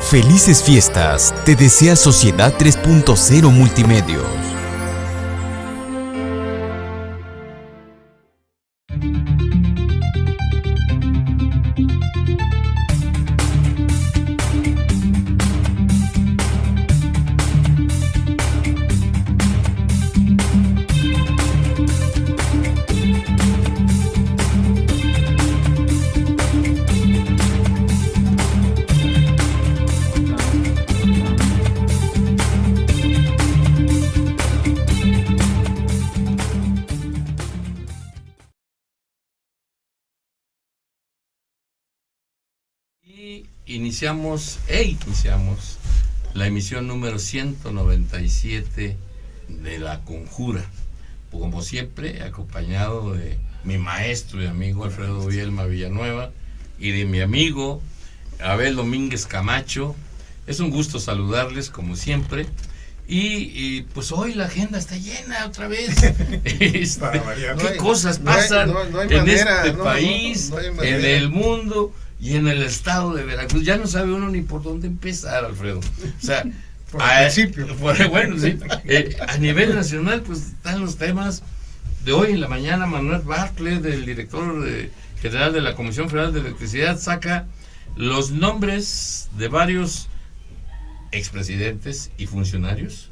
Felices fiestas, te desea Sociedad 3.0 Multimedios. Y iniciamos la emisión número 197 de La Conjura, como siempre acompañado de mi maestro y amigo Alfredo Bielma Villanueva y de mi amigo Abel Domínguez Camacho. Es un gusto saludarles como siempre. Y pues hoy la agenda está llena otra vez. ¿Qué cosas pasan en este país, en el mundo y en el estado de Veracruz? Ya no sabe uno ni por dónde empezar, Alfredo. O sea, por el principio. Bueno, sí. A nivel nacional, pues están los temas de hoy en la mañana. Manuel Bartlett, el director general de la Comisión Federal de Electricidad, saca los nombres de varios expresidentes y funcionarios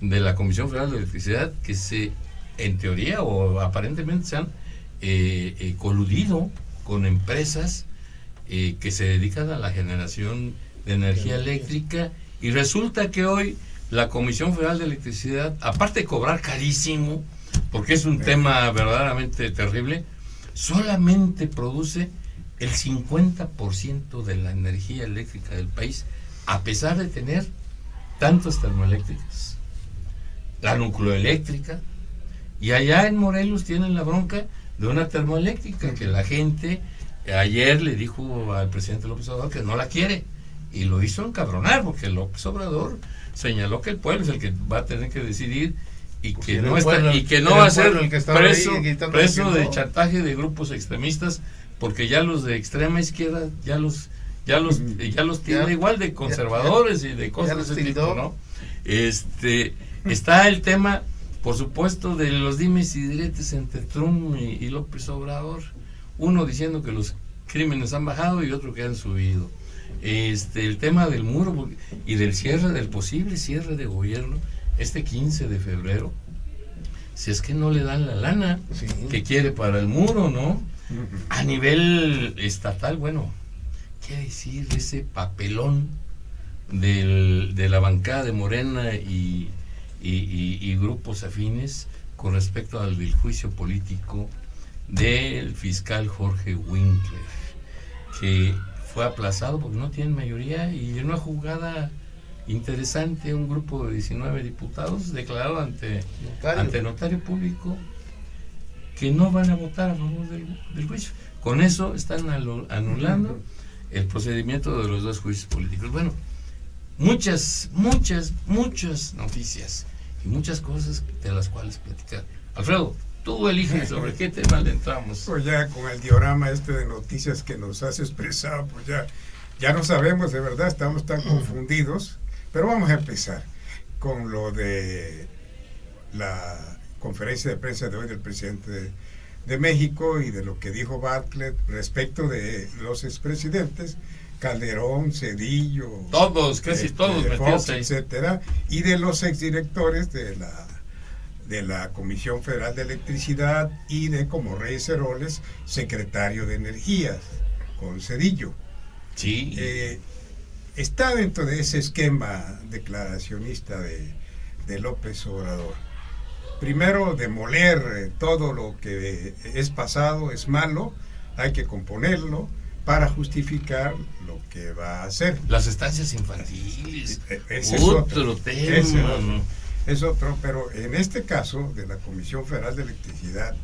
de la Comisión Federal de Electricidad que en teoría o aparentemente se han coludido con empresas que se dedican a la generación de energía eléctrica, y resulta que hoy la Comisión Federal de Electricidad, aparte de cobrar carísimo, porque es un tema verdaderamente terrible, solamente produce el 50% de la energía eléctrica del país, a pesar de tener tantas termoeléctricas, la nucleoeléctrica, y allá en Morelos tienen la bronca de una termoeléctrica que la gente ayer le dijo al presidente López Obrador que no la quiere, y lo hizo encabronar porque López Obrador señaló que el pueblo es el que va a tener que decidir y que no va a ser preso de chantaje de grupos extremistas, porque ya los de extrema izquierda ya los tiene igual de conservadores y de cosas de ese tipo, ¿no? Está el tema, por supuesto, de los dimes y diretes entre Trump y López Obrador, uno diciendo que los crímenes han bajado y otro que han subido. El tema del muro y del posible cierre de gobierno este 15 de febrero, si es que no le dan la lana que quiere para el muro, ¿no? A nivel estatal, bueno, ¿qué decir de ese papelón de la bancada de Morena y grupos afines con respecto del juicio político del fiscal Jorge Winkler, que fue aplazado porque no tienen mayoría, y en una jugada interesante un grupo de 19 diputados declaró ante notario público que no van a votar a favor del juicio. Con eso están anulando el procedimiento de los dos juicios políticos. Bueno, muchas noticias y muchas cosas de las cuales platicar. Alfredo, tú eliges sobre qué tema le entramos. Pues ya con el diorama de noticias que nos has expresado, pues ya no sabemos, de verdad, estamos tan confundidos. Pero vamos a empezar con lo de la conferencia de prensa de hoy del presidente de México y de lo que dijo Bartlett respecto de los expresidentes Calderón, Zedillo, casi todos Fox, etcétera, y de los exdirectores de la Comisión Federal de Electricidad y de, como Reyes Heroles, secretario de Energías, con Zedillo. Sí. Está dentro de ese esquema declaracionista de López Obrador. Primero, demoler todo lo que es pasado, es malo, hay que componerlo para justificar lo que va a hacer. Las estancias infantiles, es otro tema. Es otro, pero en este caso de la Comisión Federal de Electricidad,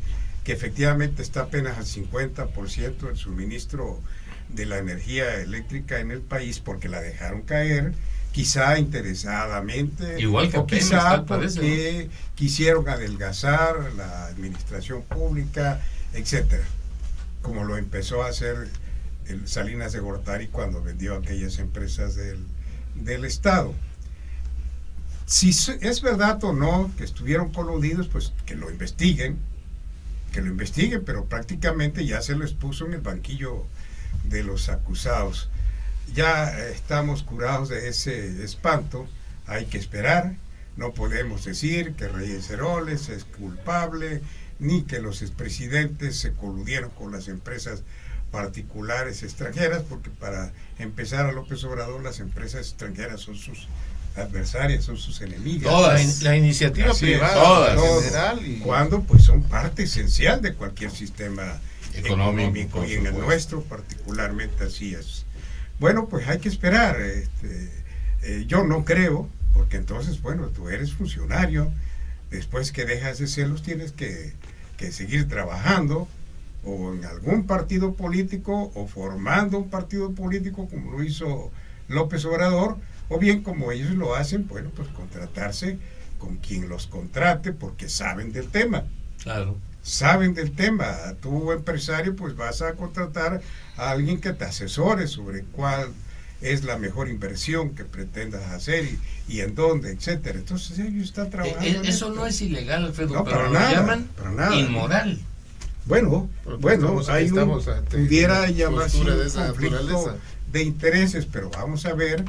que efectivamente está apenas al 50% del suministro de la energía eléctrica en el país, porque la dejaron caer, quizá interesadamente, igual que o quizá porque quisieron adelgazar la administración pública, etcétera, como lo empezó a hacer el Salinas de Gortari cuando vendió aquellas empresas del Estado. Si es verdad o no que estuvieron coludidos, pues que lo investiguen, pero prácticamente ya se les puso en el banquillo de los acusados. Ya estamos curados de ese espanto, hay que esperar, no podemos decir que Reyes Heroles es culpable, ni que los expresidentes se coludieron con las empresas particulares extranjeras, porque para empezar, a López Obrador las empresas extranjeras son sus adversarias, son sus enemigas. Todas. La iniciativa Así privada es, en general. Y... cuando pues son parte esencial de cualquier sistema económico, y en el supuesto. nuestro particularmente así es. Bueno, pues hay que esperar. Yo no creo, porque entonces, bueno, tú eres funcionario, después que dejas de serlos tienes que seguir trabajando o en algún partido político o formando un partido político como lo hizo López Obrador, o bien como ellos lo hacen, bueno, pues contratarse con quien los contrate porque saben del tema. Claro. Saben del tema. Tú, empresario, pues vas a contratar a alguien que te asesore sobre cuál es la mejor inversión que pretendas hacer y en dónde, etcétera. Entonces ellos están trabajando en Eso esto. no es ilegal, Alfredo, No, pero para lo nada, llaman para nada. inmoral. Bueno, Estamos ante pudiera una llamarse postura un de esa conflicto naturaleza. de intereses, pero vamos a ver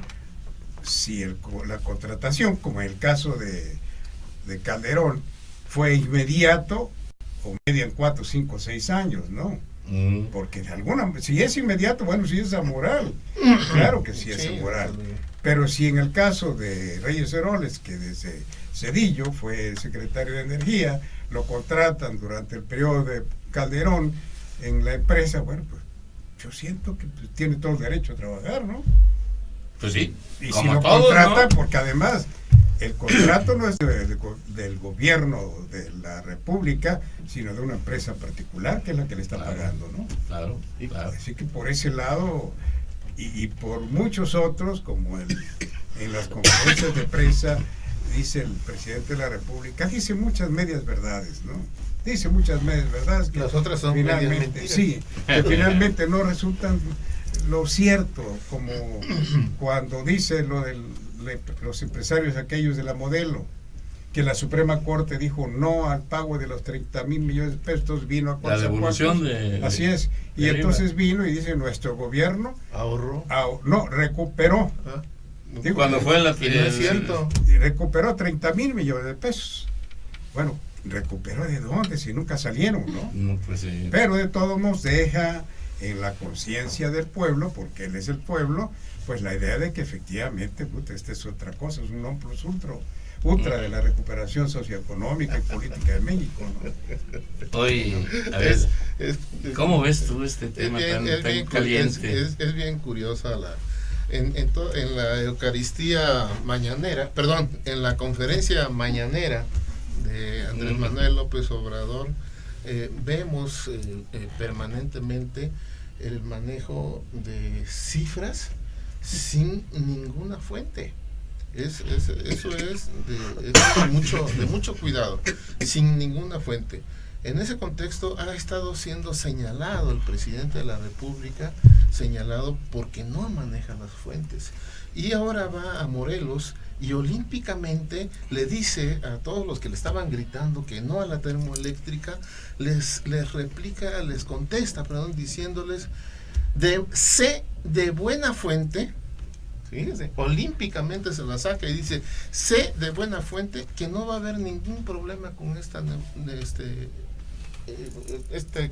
si la contratación, como en el caso de Calderón, fue inmediato o median 4, 5, 6 años, ¿no? Porque si es inmediato, bueno, si es amoral, claro que sí es amoral. Pero si en el caso de Reyes Heroles, que desde Zedillo fue secretario de Energía, lo contratan durante el periodo de Calderón en la empresa, bueno, pues yo siento que pues, tiene todo el derecho a trabajar, ¿no? Pues sí. Y si como lo todos, contratan, ¿no? porque además el contrato no es del gobierno de la República, sino de una empresa particular que es la que le está pagando, ¿no? Claro, claro. Así que por ese lado y por muchos otros, como en las conferencias de prensa, dice el presidente de la República, dice muchas medias verdades, ¿no? Dice muchas medias verdades que las otras son medias finalmente, mentiras. sí, que finalmente no resultan lo cierto, como cuando dice lo de los empresarios aquellos de la Modelo, que la Suprema Corte dijo no al pago de los 30,000 millones de pesos, vino a La devolución de... así es, y de entonces vino y dice nuestro gobierno Ahorro. recuperó, Ah, digo, Cuando fue la... no es cierto. y recuperó 30,000 millones de pesos. Bueno, ¿recuperó de dónde? Si nunca salieron, ¿no? No, pues sí. Pero de todos modos deja en la conciencia del pueblo, porque él es el pueblo, pues la idea de que efectivamente, esta es otra cosa, es un non plus ultra de la recuperación socioeconómica y política de México, ¿no? Oye, a ver, ¿cómo ves tú este tema tan caliente? Es bien curiosa en la Eucaristía mañanera, perdón, en la conferencia mañanera de Andrés Manuel López Obrador, vemos permanentemente el manejo de cifras sin ninguna fuente. Eso es de mucho cuidado, sin ninguna fuente. En ese contexto ha estado siendo señalado el presidente de la República, señalado porque no maneja las fuentes. Y ahora va a Morelos y olímpicamente le dice a todos los que le estaban gritando que no a la termoeléctrica, les contesta, diciéndoles, sé de buena fuente, fíjense, olímpicamente se la saca y dice, sé de buena fuente que no va a haber ningún problema con esta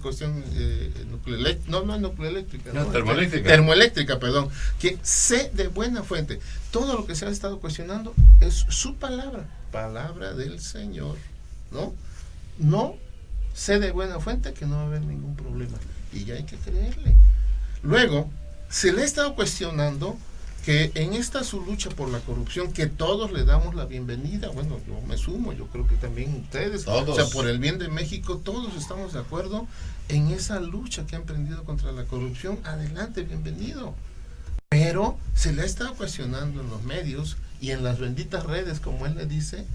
cuestión nucleoeléctrica, termoeléctrica, perdón, que sé de buena fuente. Todo lo que se ha estado cuestionando es su palabra del Señor, no sé de buena fuente que no va a haber ningún problema, y ya hay que creerle. Luego se le ha estado cuestionando que en esta su lucha por la corrupción, que todos le damos la bienvenida, bueno, yo me sumo, yo creo que también ustedes, todos. O sea, por el bien de México, todos estamos de acuerdo en esa lucha que han emprendido contra la corrupción, adelante, bienvenido. Pero se le ha estado cuestionando en los medios y en las benditas redes, como él le dice,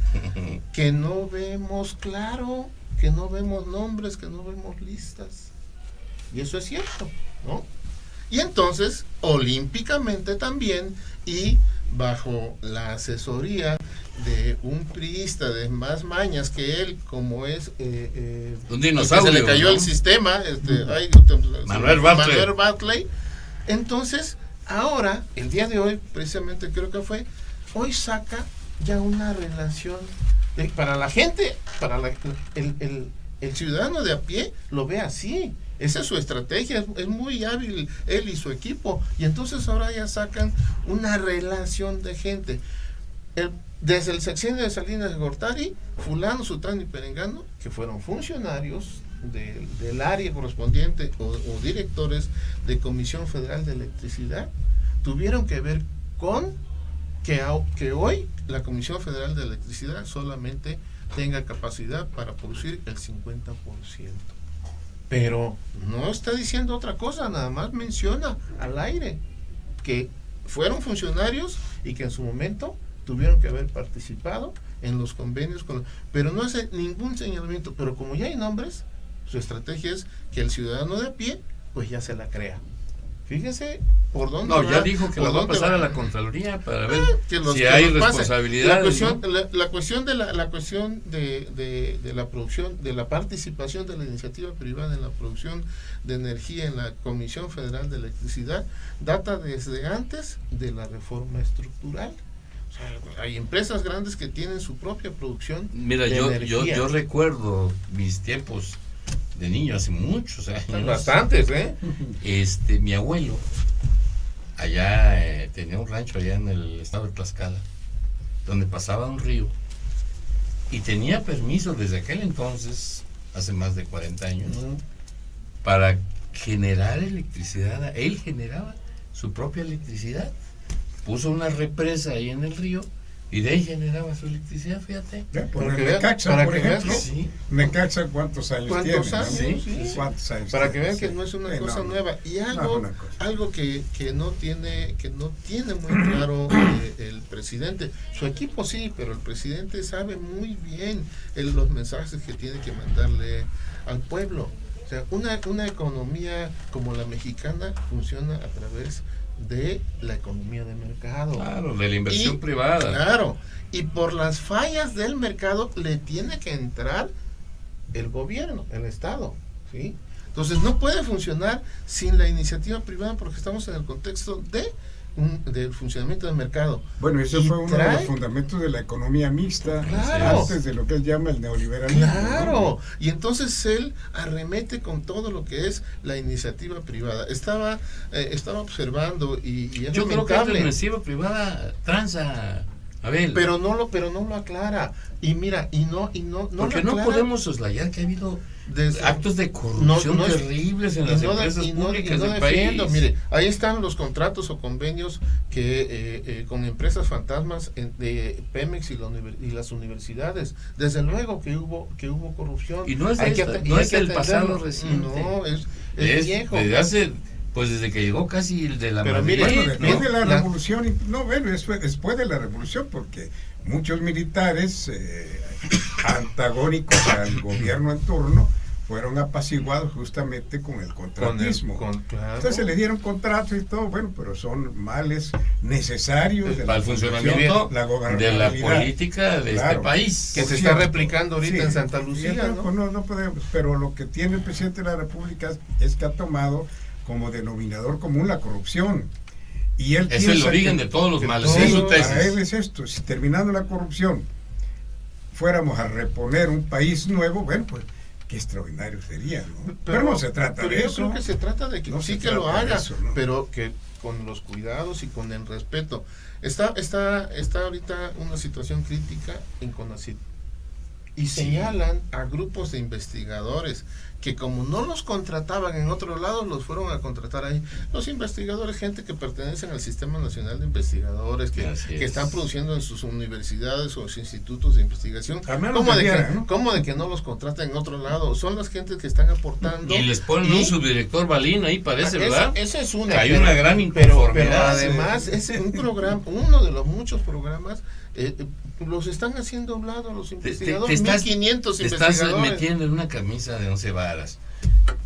que no vemos claro, que no vemos nombres, que no vemos listas. Y eso es cierto, ¿no? Y entonces, olímpicamente también, y bajo la asesoría de un priista de más mañas que él, como es un dinosaurio, se le cayó, ¿no?, el sistema, Manuel Bartley. Entonces, ahora, el día de hoy, precisamente creo que fue, hoy saca ya una relación para la gente, el ciudadano de a pie lo ve así. Esa es su estrategia, es muy hábil él y su equipo, y entonces ahora ya sacan una relación de gente. Desde el sexenio de Salinas de Gortari, fulano, sutano y perengano, que fueron funcionarios del área correspondiente o directores de Comisión Federal de Electricidad, tuvieron que ver con que hoy la Comisión Federal de Electricidad solamente tenga capacidad para producir el 50%. Pero no está diciendo otra cosa, nada más menciona al aire que fueron funcionarios y que en su momento tuvieron que haber participado en los convenios, pero no hace ningún señalamiento. Pero como ya hay nombres, su estrategia es que el ciudadano de a pie pues ya se la crea. Fíjese por dónde va. No, ya dijo que lo va a pasar a la Contraloría para ver si que hay responsabilidades. La cuestión de la producción, de la participación de la iniciativa privada en la producción de energía en la Comisión Federal de Electricidad data desde antes de la reforma estructural. O sea, hay empresas grandes que tienen su propia producción. Mira, de energía. yo recuerdo mis tiempos de niño, hace muchos años. Bastantes, mi abuelo allá tenía un rancho allá en el estado de Tlaxcala, donde pasaba un río, y tenía permiso desde aquel entonces, hace más de 40 años, para generar electricidad. Él generaba su propia electricidad, puso una represa ahí en el río y de ahí generaba su electricidad, fíjate. Por Necaxa, por ejemplo. Sí. Necaxa, ¿cuántos años tiene? Sí. ¿Cuántos años? Para que vean sí, que no es una cosa nueva. Y algo que no tiene muy claro el presidente. Su equipo sí, pero el presidente sabe muy bien los mensajes que tiene que mandarle al pueblo. O sea, una economía como la mexicana funciona a través de la economía de mercado. Claro, de la inversión privada. Claro, y por las fallas del mercado le tiene que entrar el gobierno, el Estado, ¿sí? Entonces no puede funcionar sin la iniciativa privada porque estamos en el contexto del funcionamiento del mercado. Bueno, eso fue uno de los fundamentos de la economía mixta, claro, antes de lo que él llama el neoliberalismo. Claro, ¿no? Y entonces él arremete con todo lo que es la iniciativa privada. Estaba observando y es yo creo que la lamentable. iniciativa privada tranza, Abel. Pero no lo aclara. Y mira, porque no podemos soslayar que ha habido actos de corrupción terribles en las empresas públicas del país. Mire, ahí están los contratos o convenios que con empresas fantasmas de Pemex y las universidades. Desde luego que hubo corrupción. Y no es del pasado reciente. No, es viejo. Desde que llegó casi el de la Pero Madrid. Bueno, después de la revolución, después de la revolución, porque muchos militares antagónicos al gobierno en turno fueron apaciguados justamente con el contratismo. Claro. Entonces se les dieron contratos y todo, bueno, pero son males necesarios para el funcionamiento de la política de este país. Que se está replicando ahorita en Santa Lucía. Entonces, no podemos, pero lo que tiene el presidente de la República es que ha tomado como denominador común la corrupción. Y él es el origen de todos los males. Para él es esto. Si terminando la corrupción fuéramos a reponer un país nuevo, bueno, pues qué extraordinario sería, ¿no? Pero no se trata de eso. Yo creo que se trata de que sí que lo haga, pero que con los cuidados y con el respeto. Está ahorita una situación crítica en CONACYT. Y señalan a grupos de investigadores que como no los contrataban en otros lados, los fueron a contratar ahí. Los investigadores, gente que pertenecen al Sistema Nacional de Investigadores, que están produciendo en sus universidades o sus institutos de investigación. ¿Cómo de que no los contratan en otro lado? Son las gentes que están aportando. Y les ponen un subdirector Balín ahí, parece, ¿verdad? Esa es una. Hay una gran inconformidad. Pero además, es un programa, uno de los muchos programas, los están haciendo a un lado los investigadores, 1500 investigadores. Te estás metiendo en una camisa de 11 varas.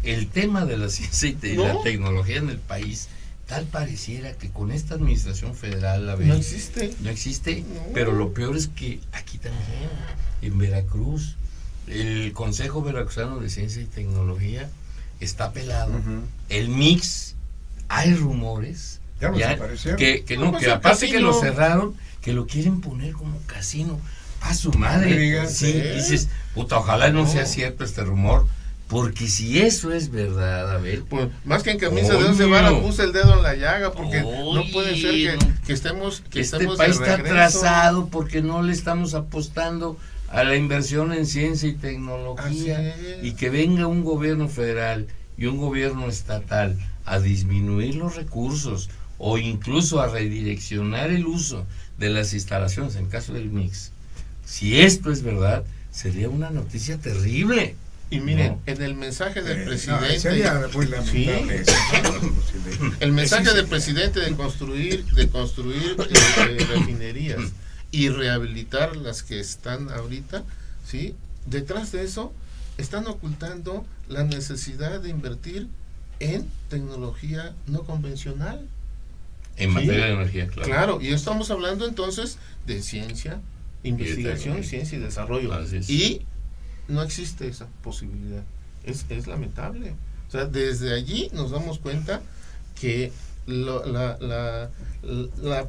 El tema de la ciencia y la tecnología en el país tal pareciera que con esta administración federal no existe. no existe, No. pero lo peor es que aquí también, en Veracruz, el Consejo Veracruzano de Ciencia y Tecnología está pelado. El MIX, hay rumores Ya lo desaparecieron. que No, pues que el aparte que lo casino. cerraron, que lo quieren poner como casino. A su No me madre. digas. Sí, dices, puta, ojalá no sea cierto este rumor, porque si eso es verdad, a ver, Pues, más que en camisa de Coño. 11 varas puse el dedo en la llaga, porque no puede ser Oye, que estemos que este estemos país de está regreso. atrasado porque no le estamos apostando a la inversión en ciencia y tecnología, Así es. y que venga un gobierno federal y un gobierno estatal a disminuir los recursos o incluso a redireccionar el uso de las instalaciones en caso del MIX. Si esto es verdad, sería una noticia terrible. Y miren, No. en el mensaje del No, presidente, sería muy lamentable Sí. eso, ¿no? el mensaje Sí, del sí. presidente de construir refinerías y rehabilitar las que están ahorita, ¿sí? Detrás de eso están ocultando la necesidad de invertir en tecnología no convencional. En Sí. materia de energía, claro. Claro, y estamos hablando entonces de ciencia, investigación, tecnología. ciencia y desarrollo. Así es. Y no existe esa posibilidad. Es lamentable. O sea, desde allí nos damos cuenta que la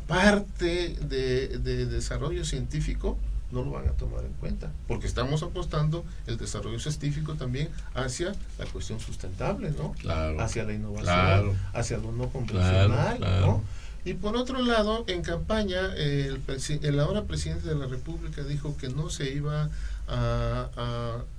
parte de desarrollo científico no lo van a tomar en cuenta, porque estamos apostando el desarrollo científico también hacia la cuestión sustentable, ¿no? Claro. Hacia la innovación, Claro. hacia lo no convencional, Claro. ¿no? Y por otro lado, en campaña, el ahora presidente de la República dijo que no se iba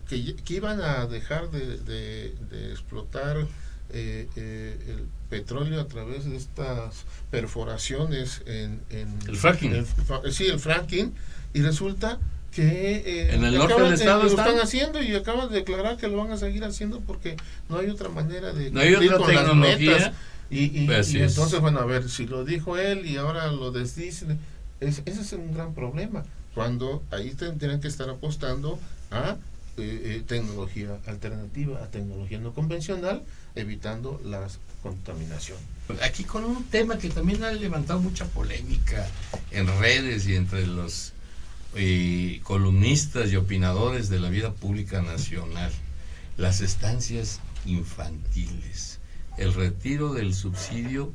que iban a dejar de explotar el petróleo a través de estas perforaciones en El fracking. el fracking, y resulta que En el norte del estado lo están están haciendo y acaban de declarar que lo van a seguir haciendo porque no hay otra manera de No hay cumplir otra con las tecnología. metas. Y Así es. entonces, bueno, a ver, si lo dijo él y ahora lo desdice, ese es un gran problema, cuando ahí tendrían que estar apostando a tecnología alternativa, a tecnología no convencional, evitando la contaminación. Aquí con un tema que también ha levantado mucha polémica en redes y entre los columnistas y opinadores de la vida pública nacional, las estancias infantiles, el retiro del subsidio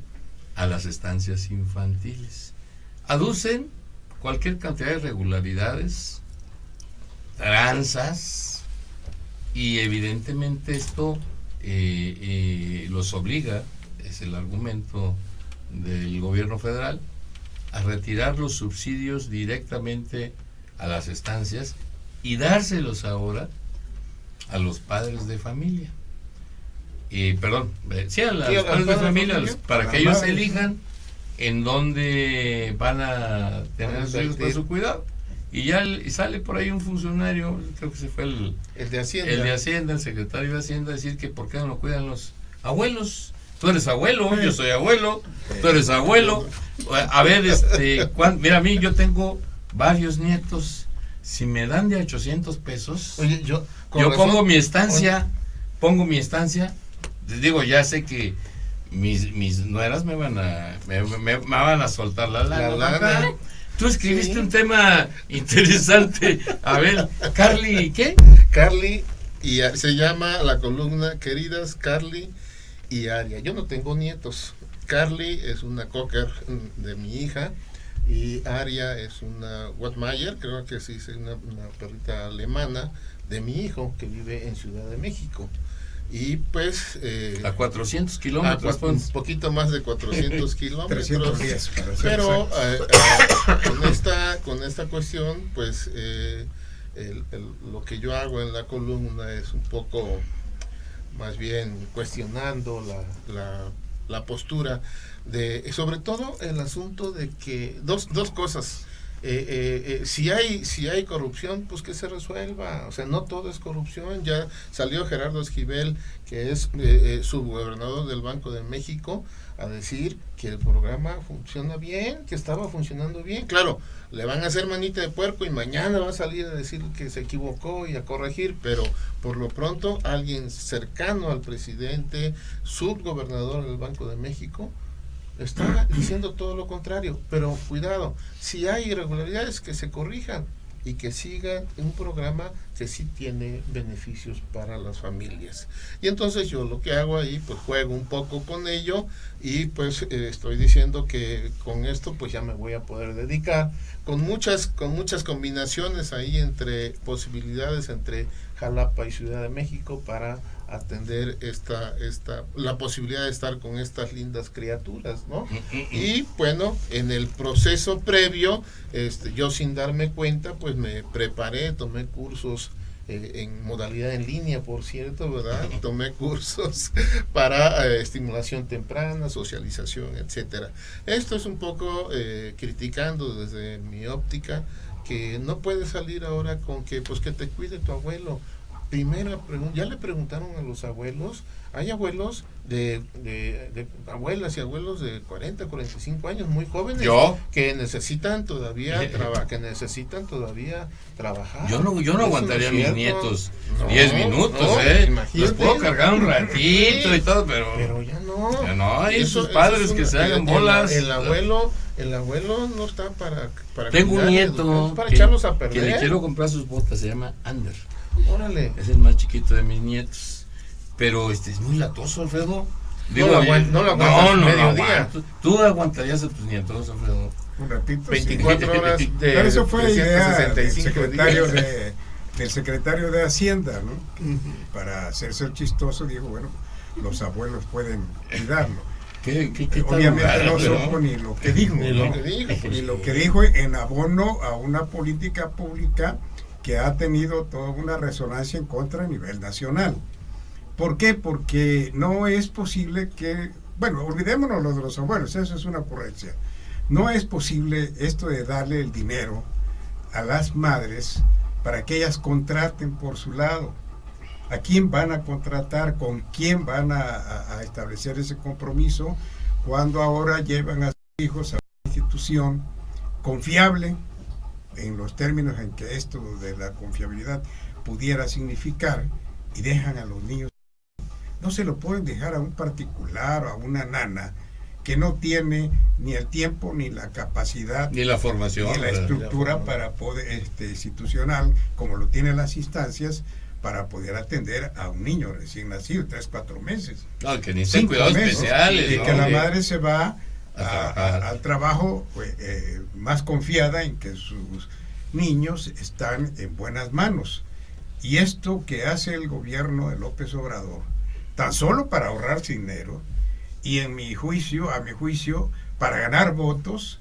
a las estancias infantiles. Aducen cualquier cantidad de irregularidades, tranzas, y evidentemente esto los obliga, es el argumento del gobierno federal, a retirar los subsidios directamente a las estancias y dárselos ahora a los padres de familia. Perdón, sí, a los padres de familia, para que ellos elijan en dónde van a tener a sus hijos para su cuidado. Y ya sale por ahí un funcionario, creo que se fue el de Hacienda. El de Hacienda, el secretario de Hacienda, decir que por qué no lo cuidan los abuelos. Tú eres abuelo, yo soy abuelo, tú eres abuelo. A ver, mira, a mí yo tengo varios nietos. Si me dan de 800 pesos, Oye, yo pongo mi estancia, les digo, ya sé que mis nueras me van a soltar la lana. lana. Tú escribiste un tema interesante. A ver, Carly, ¿qué? Carly, y se llama la columna Queridas Carly y Aria. Yo no tengo nietos. Carly es una cocker de mi hija y Aria es una Wattmayer, creo que sí, es una perrita alemana de mi hijo que vive en Ciudad de México. Y pues a 400 kilómetros, un poquito más de 400 kilómetros. 310, para ser pero con esta cuestión, pues lo que yo hago en la columna es un poco más bien cuestionando la postura de, sobre todo el asunto de que dos cosas. Si hay corrupción, pues que se resuelva. O sea, no todo es corrupción. Ya salió Gerardo Esquivel, que es subgobernador del Banco de México, a decir que el programa funciona bien, que estaba funcionando bien. Claro, le van a hacer manita de puerco y mañana va a salir a decir que se equivocó y a corregir, pero por lo pronto alguien cercano al presidente, subgobernador del Banco de México, está diciendo todo lo contrario. Pero cuidado, si hay irregularidades, que se corrijan y que sigan un programa que sí tiene beneficios para las familias. Y entonces yo lo que hago ahí, pues juego un poco con ello y pues estoy diciendo que con esto pues ya me voy a poder dedicar con muchas combinaciones ahí entre posibilidades entre Jalapa y Ciudad de México para atender la posibilidad de estar con estas lindas criaturas, ¿no? Y bueno, en el proceso previo, yo sin darme cuenta, pues me preparé, tomé cursos en modalidad en línea, por cierto, ¿verdad? Tomé cursos para estimulación temprana, socialización, etcétera. Esto es un poco criticando desde mi óptica que no puedes salir ahora con que pues que te cuide tu abuelo. Primera pregunta, ya le preguntaron a los abuelos, hay abuelos de abuelas y abuelos de 40, 45 años, muy jóvenes, que necesitan todavía trabajar. Yo no aguantaría a mis nietos 10 minutos, los puedo cargar un ratito y todo, pero ya no. Ya no, hay esos padres que se hagan bolas. El abuelo no está para tengo un nieto para echarlos a perder. Que le quiero comprar sus botas, se llama Ander. Órale. Es el más chiquito de mis nietos. Pero es muy latoso, Alfredo. No lo aguantas mediodía. ¿Tú aguantarías a tus nietos, Alfredo? Un ratito. 24 horas de. Pero eso fue idea del 365 secretario de Hacienda, ¿no? Para hacerse el chistoso, dijo, bueno, los abuelos pueden cuidarlo. Obviamente no supo ni lo que dijo, ni lo que dijo en abono a una política pública que ha tenido toda una resonancia en contra a nivel nacional. ¿Por qué? Porque no es posible que, bueno, olvidémonos lo de los abuelos, eso es una ocurrencia. No es posible esto de darle el dinero a las madres para que ellas contraten por su lado. ¿A quién van a contratar? ¿Con quién van a establecer ese compromiso? Cuando ahora llevan a sus hijos a una institución confiable, en los términos en que esto de la confiabilidad pudiera significar, y dejan a los niños. No se lo pueden dejar a un particular o a una nana que no tiene ni el tiempo, ni la capacidad, ni la formación, ni la estructura para poder, institucional, como lo tienen las instancias, para poder atender a un niño recién nacido, 3-4 meses. No, que ni sean cuidados especiales. Y que la madre se va al trabajo más confiada en que sus niños están en buenas manos. Y esto que hace el gobierno de López Obrador, tan solo para ahorrarse dinero, y a mi juicio, para ganar votos,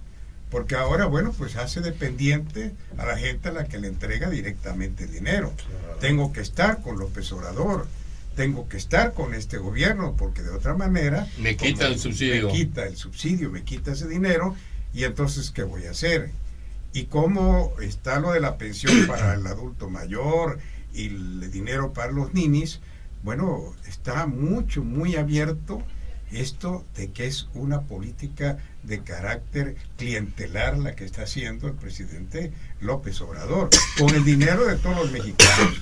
porque ahora, bueno, pues hace dependiente a la gente a la que le entrega directamente el dinero. Claro. Tengo que estar con López Obrador, tengo que estar con este gobierno, porque de otra manera me quita el subsidio. Me quita ese dinero, y entonces, ¿qué voy a hacer? Y cómo está lo de la pensión para el adulto mayor y el dinero para los ninis, bueno, está muy abierto esto de que es una política de carácter clientelar la que está haciendo el presidente López Obrador, con el dinero de todos los mexicanos,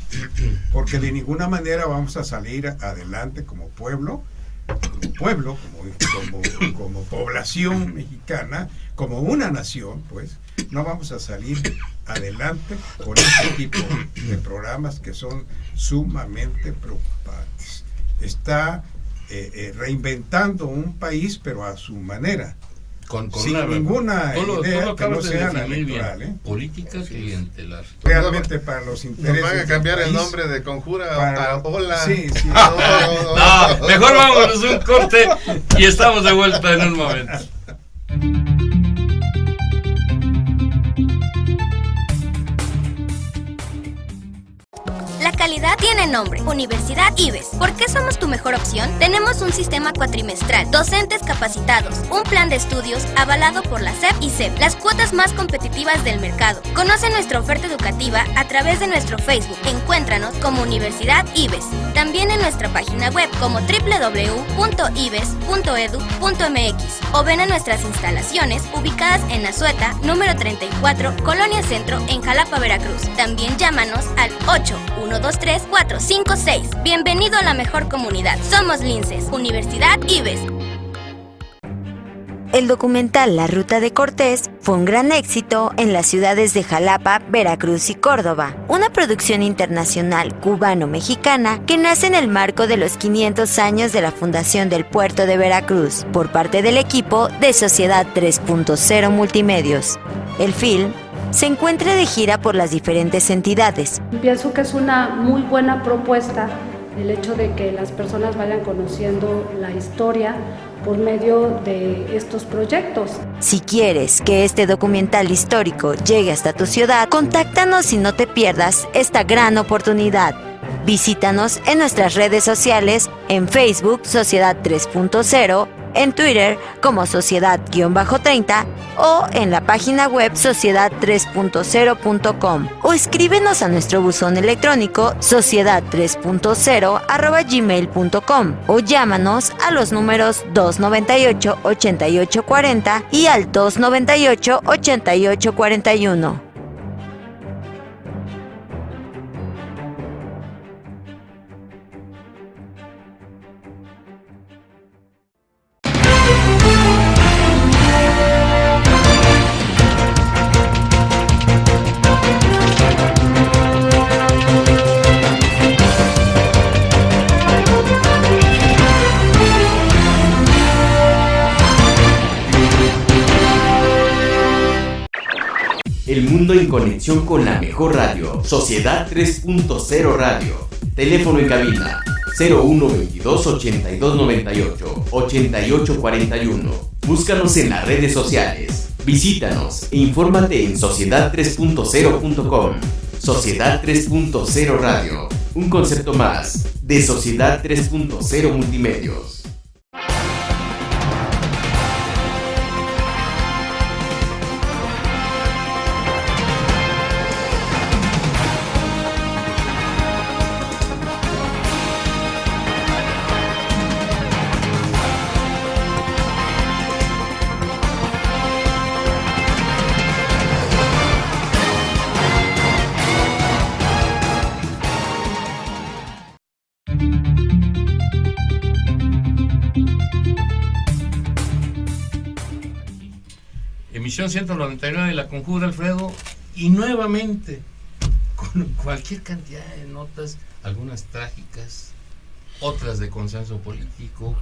porque de ninguna manera vamos a salir adelante como pueblo, como población mexicana, como una nación, pues, no vamos a salir adelante con este tipo de programas que son sumamente preocupantes. Está reinventando un país, pero a su manera, sin ninguna idea que no sea la electoral. Política clientelar. Realmente para los intereses. Nos van a cambiar el nombre de Conjura a Hola. Sí. No, mejor vámonos un corte y estamos de vuelta en un momento. La calidad tiene nombre, Universidad IBES. ¿Por qué somos tu mejor opción? Tenemos un sistema cuatrimestral, docentes capacitados, un plan de estudios avalado por la SEP y CEP, las cuotas más competitivas del mercado. Conoce nuestra oferta educativa a través de nuestro Facebook. Encuéntranos como Universidad IBES. También en nuestra página web como www.ibes.edu.mx o ven a nuestras instalaciones ubicadas en Azueta, número 34, Colonia Centro, en Jalapa, Veracruz. También llámanos al 8-123-456. Bienvenido a la mejor comunidad. Somos Linces, Universidad IBES. El documental La Ruta de Cortés fue un gran éxito en las ciudades de Jalapa, Veracruz y Córdoba, una producción internacional cubano-mexicana que nace en el marco de los 500 años de la fundación del puerto de Veracruz por parte del equipo de Sociedad 3.0 Multimedios. El film se encuentra de gira por las diferentes entidades. Pienso que es una muy buena propuesta el hecho de que las personas vayan conociendo la historia por medio de estos proyectos. Si quieres que este documental histórico llegue hasta tu ciudad, contáctanos y no te pierdas esta gran oportunidad. Visítanos en nuestras redes sociales, en Facebook Sociedad 3.0, en Twitter como Sociedad-30 o en la página web sociedad3.0.com o escríbenos a nuestro buzón electrónico sociedad3.0@gmail.com o llámanos a los números 298-8840 y al 298-8841. El mundo en conexión con la mejor radio, Sociedad 3.0 Radio. Teléfono en cabina 0122 8298 8841. Búscanos en las redes sociales. Visítanos e infórmate en sociedad3.0.com. Sociedad 3.0 Radio. Un concepto más de Sociedad 3.0 Multimedios. Emisión 199 de La Conjura, Alfredo, y nuevamente con cualquier cantidad de notas, algunas trágicas, otras de consenso político,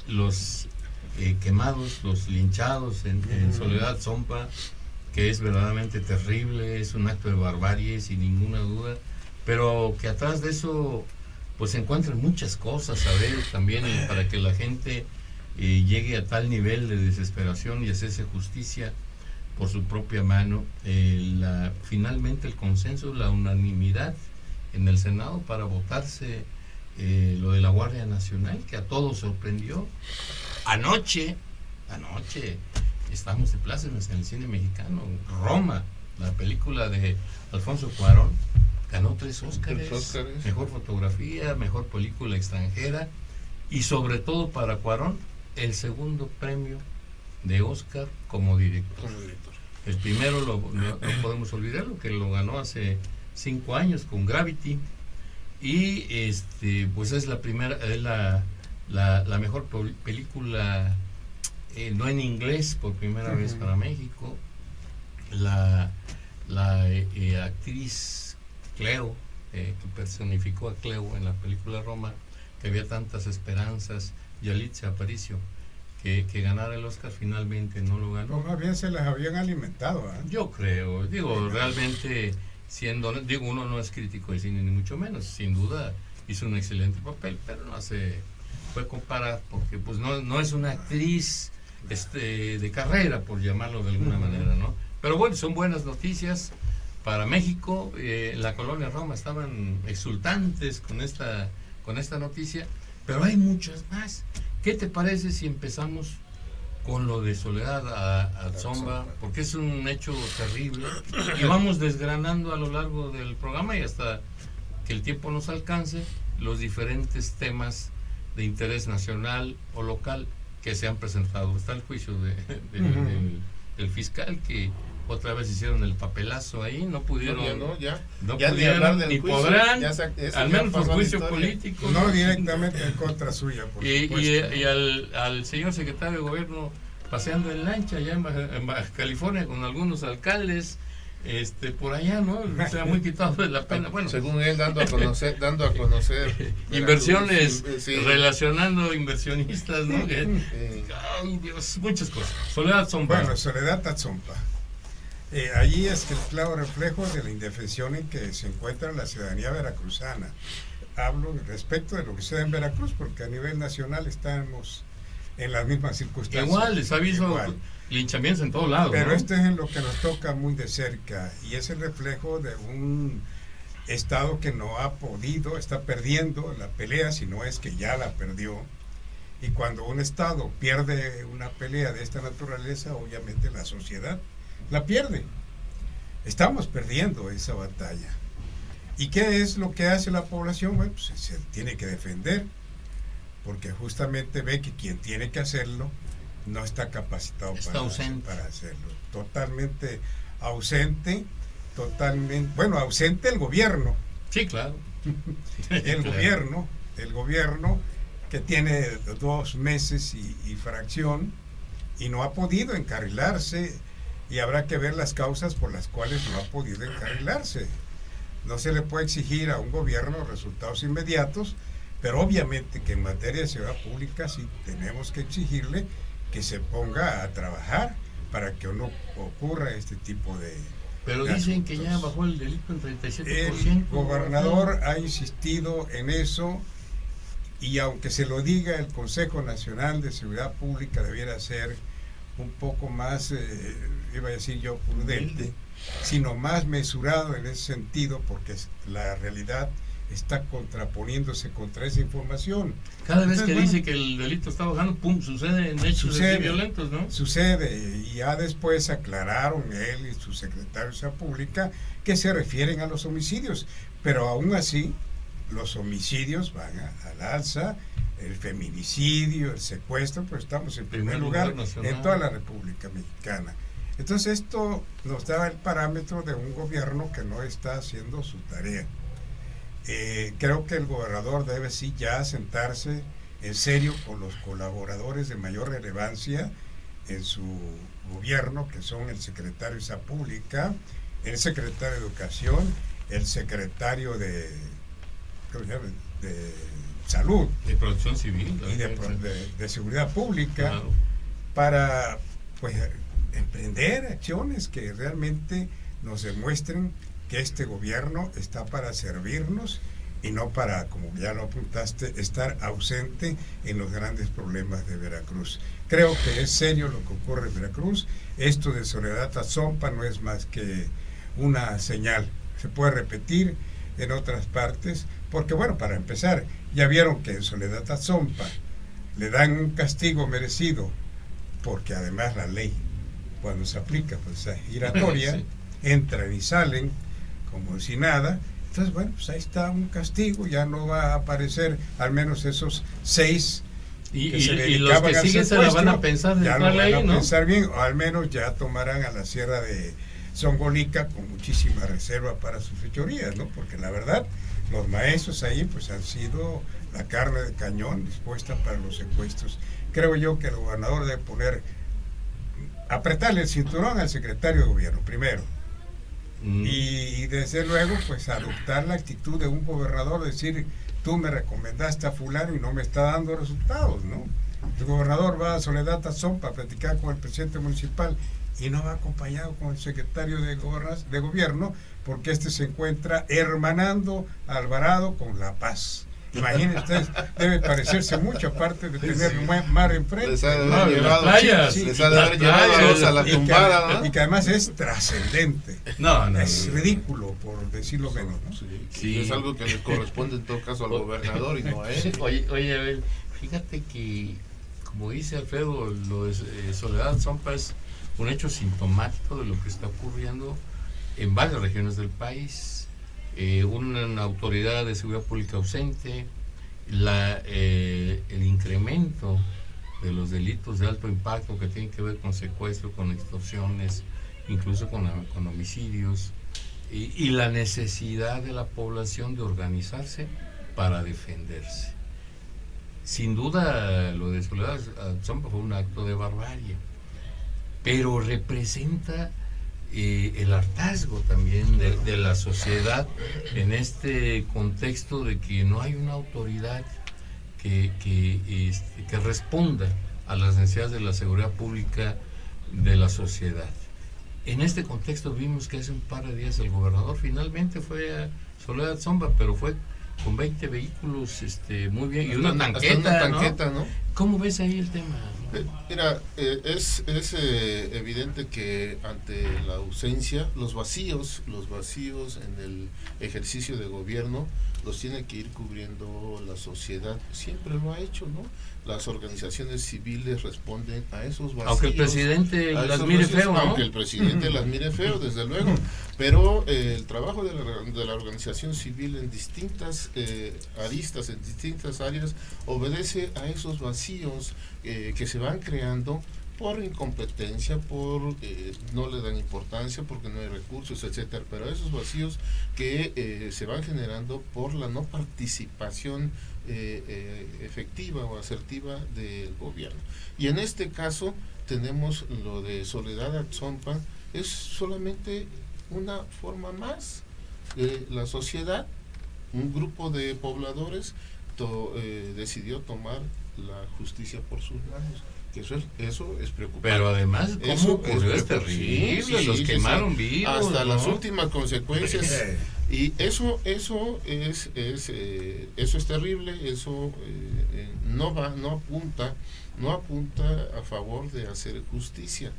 los quemados, los linchados en Soledad Zompa, que es verdaderamente terrible, es un acto de barbarie sin ninguna duda, pero que atrás de eso pues se encuentran muchas cosas a ver también para que la gente llegue a tal nivel de desesperación y hacerse justicia por su propia mano. Finalmente el consenso, la unanimidad en el Senado para votarse lo de la Guardia Nacional, que a todos sorprendió. Anoche estamos de plácemes en el cine mexicano. Roma, la película de Alfonso Cuarón, ganó 3 Óscares, mejor fotografía, mejor película extranjera y sobre todo para Cuarón el segundo premio de Óscar como director. El primero no podemos olvidarlo, que lo ganó hace 5 años con Gravity, y pues es la primera, es la mejor película no en inglés por primera vez para México. La actriz Cleo, que personificó a Cleo en la película Roma, que había tantas esperanzas, Yalitza Aparicio, que ganara el Oscar, finalmente no lo ganó. No, más bien se las habían alimentado, ¿eh? Yo creo, realmente uno no es crítico de cine ni mucho menos, sin duda hizo un excelente papel, pero no se puede comparar porque pues no es una actriz de carrera, por llamarlo de alguna manera, ¿no? Pero bueno, son buenas noticias para México. La colonia Roma estaban exultantes con esta noticia, pero hay muchas más. ¿Qué te parece si empezamos con lo de Soledad a Zomba? Porque es un hecho terrible y vamos desgranando a lo largo del programa y hasta que el tiempo nos alcance los diferentes temas de interés nacional o local que se han presentado. Está el juicio del fiscal, que otra vez hicieron el papelazo ahí, no pudieron, ni podrán, al menos por juicio político. No directamente en contra suya. Y al señor secretario de gobierno, paseando en lancha allá en Baja California con algunos alcaldes, por allá, ¿no? O sea, muy quitado de la pena. Bueno, según él, dando a conocer inversiones, sí. Relacionando inversionistas, ¿no? Ay, Dios, muchas cosas. Soledad Atzompa. Bueno, Soledad Atzompa. Allí es el claro reflejo de la indefensión en que se encuentra la ciudadanía veracruzana. Hablo respecto de lo que sucede en Veracruz, porque a nivel nacional estamos en las mismas circunstancias. Igual, les aviso, linchamientos en todos lados. Pero ¿no? esto es en lo que nos toca muy de cerca, y es el reflejo de un Estado que no ha podido, está perdiendo la pelea, si no es que ya la perdió. Y cuando un Estado pierde una pelea de esta naturaleza, obviamente la sociedad la pierde. Estamos perdiendo esa batalla. ¿Y qué es lo que hace la población? Bueno, pues se tiene que defender, porque justamente ve que quien tiene que hacerlo no está capacitado para hacerlo. Totalmente ausente, ausente el gobierno. Sí, claro. El gobierno que tiene 2 meses y fracción, y no ha podido encarrilarse, y habrá que ver las causas por las cuales no ha podido encarrilarse. No se le puede exigir a un gobierno resultados inmediatos, pero obviamente que en materia de seguridad pública sí tenemos que exigirle que se ponga a trabajar para que no ocurra este tipo de... Pero dicen que ya bajó el delito en 37%. El gobernador ha insistido en eso, y aunque se lo diga el Consejo Nacional de Seguridad Pública, debiera ser un poco más, iba a decir yo, prudente, sino más mesurado en ese sentido, porque la realidad está contraponiéndose contra esa información. Cada vez que dice que el delito está bajando, pum, suceden hechos violentos, ¿no? Sucede, y ya después aclararon él y su secretario de Seguridad Pública que se refieren a los homicidios, pero aún así los homicidios van al alza, el feminicidio, el secuestro, pues estamos en primer lugar en toda la República Mexicana. Entonces esto nos da el parámetro de un gobierno que no está haciendo su tarea. Creo que el gobernador debe sí ya sentarse en serio con los colaboradores de mayor relevancia en su gobierno, que son el secretario de Seguridad Pública, el secretario de Educación, el secretario de Salud, de Protección Civil, ¿no? Y de Seguridad Pública, claro, para pues emprender acciones que realmente nos demuestren que este gobierno está para servirnos y no para, como ya lo apuntaste, estar ausente en los grandes problemas de Veracruz. Creo que es serio lo que ocurre en Veracruz. Esto de Soledad Atzompa no es más que una señal. Se puede repetir en otras partes, porque bueno, para empezar, ya vieron que en Soledad Atzompa le dan un castigo merecido, porque además la ley, cuando se aplica, pues es giratoria, sí, entran y salen como si nada. Entonces, bueno, pues ahí está un castigo, ya no va a aparecer al menos esos 6 que se dedicaban los que siguen se la van a pensar, ya lo van a pensar bien, o al menos ya tomarán a la sierra de Zongolica con muchísima reserva para sus fechorías, ¿no? Porque la verdad, los maestros ahí pues han sido la carne de cañón dispuesta para los secuestros. Creo yo que el gobernador debe apretarle el cinturón al secretario de gobierno primero, y desde luego pues adoptar la actitud de un gobernador, decir, tú me recomendaste a fulano y no me está dando resultados, ¿no? El gobernador va a Soledad Atzompa a platicar con el presidente municipal y no va acompañado con el secretario de gobierno, porque se encuentra hermanando a Alvarado con La Paz. Imagínense ustedes, debe parecerse mucho, aparte de tener mar enfrente. Les ha de haber llevado a la tumbada, ¿no? Y que además es trascendente. Es ridículo, por decirlo menos, ¿no? Sí. Es algo que le corresponde en todo caso al gobernador y no a él. Oye, a ver, fíjate que, como dice Alfredo, lo de Soledad Atzompa es un hecho sintomático de lo que está ocurriendo en varias regiones del país. Una autoridad de seguridad pública ausente, el incremento de los delitos de alto impacto que tienen que ver con secuestro, con extorsiones, incluso con homicidios, y la necesidad de la población de organizarse para defenderse. Sin duda, lo de Soledad Atzompa fue un acto de barbarie, pero representa el hartazgo también de la sociedad en este contexto de que no hay una autoridad que responda a las necesidades de la seguridad pública de la sociedad. En este contexto vimos que hace un par de días el gobernador finalmente fue a Soledad Zomba, pero fue con 20 vehículos, muy bien, y una tanqueta, ¿no? ¿Cómo ves ahí el tema? Mira, es evidente que ante la ausencia, los vacíos en el ejercicio de gobierno los tiene que ir cubriendo la sociedad. Siempre lo ha hecho, ¿no? Las organizaciones civiles responden a esos vacíos. Aunque el presidente las mire feo, ¿no? Aunque el presidente las mire feo, desde luego. Pero el trabajo de la organización civil en distintas aristas, en distintas áreas, obedece a esos vacíos que se van creando por incompetencia, por no le dan importancia, porque no hay recursos, etcétera, pero esos vacíos que se van generando por la no participación efectiva o asertiva del gobierno. Y en este caso tenemos lo de Soledad Atzompa, es solamente una forma más de la sociedad, un grupo de pobladores decidió tomar la justicia por sus manos. Eso es preocupante. Pero además, ¿cómo ocurrió? Es terrible, los quemaron vivos. Hasta las últimas consecuencias. Y eso es terrible, eso no apunta a favor de hacer justicia,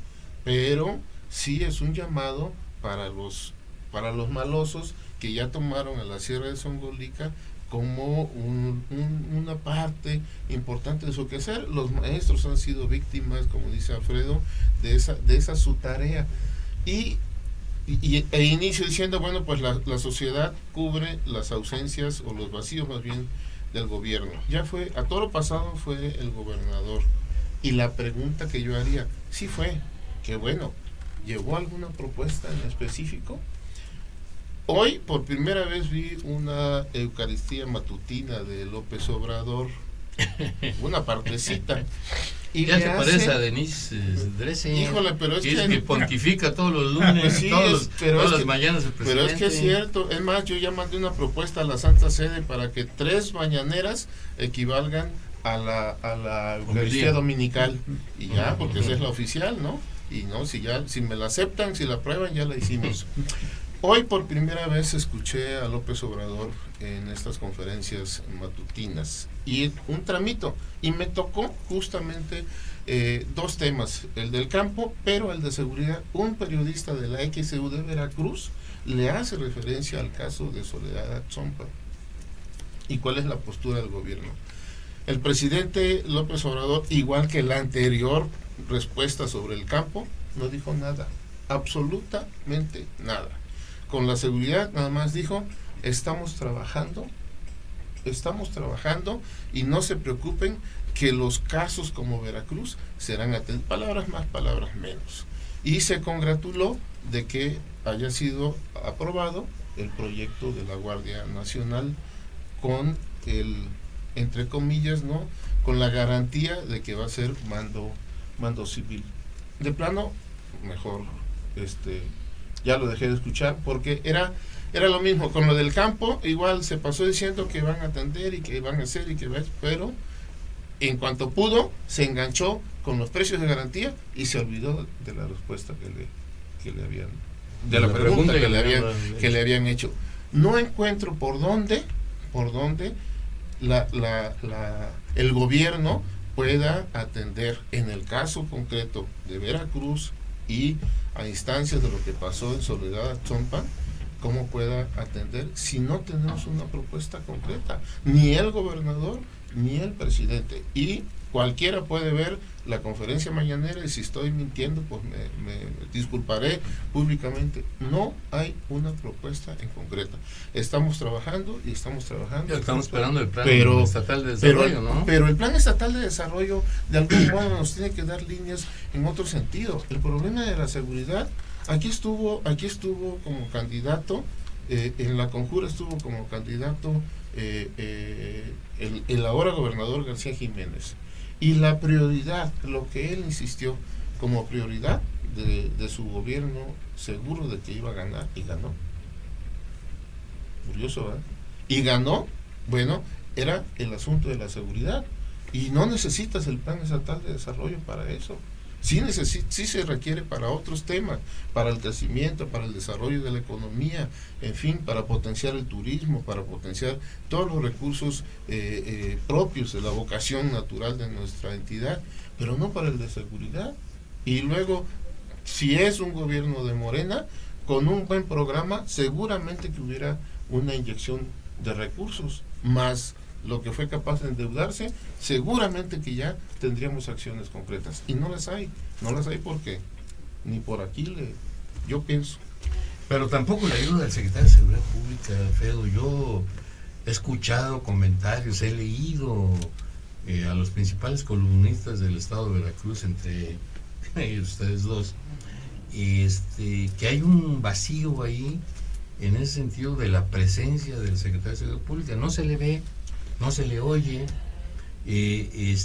pero sí es un llamado para los malosos que ya tomaron a la Sierra de Zongolica como una parte importante de su quehacer. Los maestros han sido víctimas, como dice Alfredo, de esa su tarea. E inicio diciendo, bueno, pues la sociedad cubre las ausencias o los vacíos más bien del gobierno. Ya fue, a toro pasado fue el gobernador. Y la pregunta que yo haría, sí fue, que bueno, ¿llegó alguna propuesta en específico? Hoy por primera vez vi una Eucaristía matutina de López Obrador, una partecita. Y ya se parece a Denise Dresser. Híjole, pero es que pontifica todos los lunes, pues sí, todas las mañanas el presidente. Pero es que es cierto, es más, yo ya mandé una propuesta a la Santa Sede para que 3 mañaneras equivalgan a la Eucaristía dominical, y ya, porque esa es la oficial, ¿no? Y no, si me la aceptan, si la aprueban, ya la hicimos. Hoy por primera vez escuché a López Obrador en estas conferencias matutinas y un tramito, y me tocó justamente 2 temas, el del campo, pero el de seguridad. Un periodista de la XEU de Veracruz le hace referencia al caso de Soledad Atzompa. ¿Y cuál es la postura del gobierno? El presidente López Obrador, igual que la anterior respuesta sobre el campo, no dijo nada, absolutamente nada. Con la seguridad nada más dijo, estamos trabajando y no se preocupen que los casos como Veracruz serán atendidos. Palabras más, palabras menos. Y se congratuló de que haya sido aprobado el proyecto de la Guardia Nacional con el, entre comillas, ¿no?, con la garantía de que va a ser mando civil. De plano, mejor, ya lo dejé de escuchar, porque era lo mismo con lo del campo. Igual se pasó diciendo que van a atender y que van a hacer y que va, pero en cuanto pudo se enganchó con los precios de garantía y se olvidó de la respuesta que le habían, de la pregunta que le habían hecho. No encuentro por dónde el gobierno pueda atender en el caso concreto de Veracruz y a instancias de lo que pasó en Soledad Atzompa, cómo pueda atender si no tenemos una propuesta concreta, ni el gobernador ni el presidente. Y cualquiera puede ver la conferencia mañanera, y si estoy mintiendo pues me disculparé públicamente. No hay una propuesta en concreta. Estamos trabajando. Estamos esperando el plan estatal de desarrollo, ¿no? Pero el plan estatal de desarrollo de algún modo nos tiene que dar líneas en otro sentido. El problema de la seguridad, aquí estuvo como candidato, en la conjura estuvo como candidato el ahora gobernador García Jiménez. Y la prioridad, lo que él insistió como prioridad, de su gobierno seguro de que iba a ganar, y ganó. Curioso, ¿verdad? Y ganó, bueno, era el asunto de la seguridad, y no necesitas el plan estatal de desarrollo para eso. Sí se requiere para otros temas, para el crecimiento, para el desarrollo de la economía, en fin, para potenciar el turismo, para potenciar todos los recursos propios de la vocación natural de nuestra entidad, pero no para el de seguridad. Y luego, si es un gobierno de Morena, con un buen programa, seguramente que hubiera una inyección de recursos, más lo que fue capaz de endeudarse, seguramente que ya tendríamos acciones concretas. Y no las hay porque ni por aquí yo pienso. Pero tampoco la ayuda del secretario de Seguridad Pública, Alfredo. Yo he escuchado comentarios, he leído a los principales columnistas del estado de Veracruz, entre ustedes dos, que hay un vacío ahí en ese sentido de la presencia del secretario de Seguridad Pública. No se le ve, no se le oye, y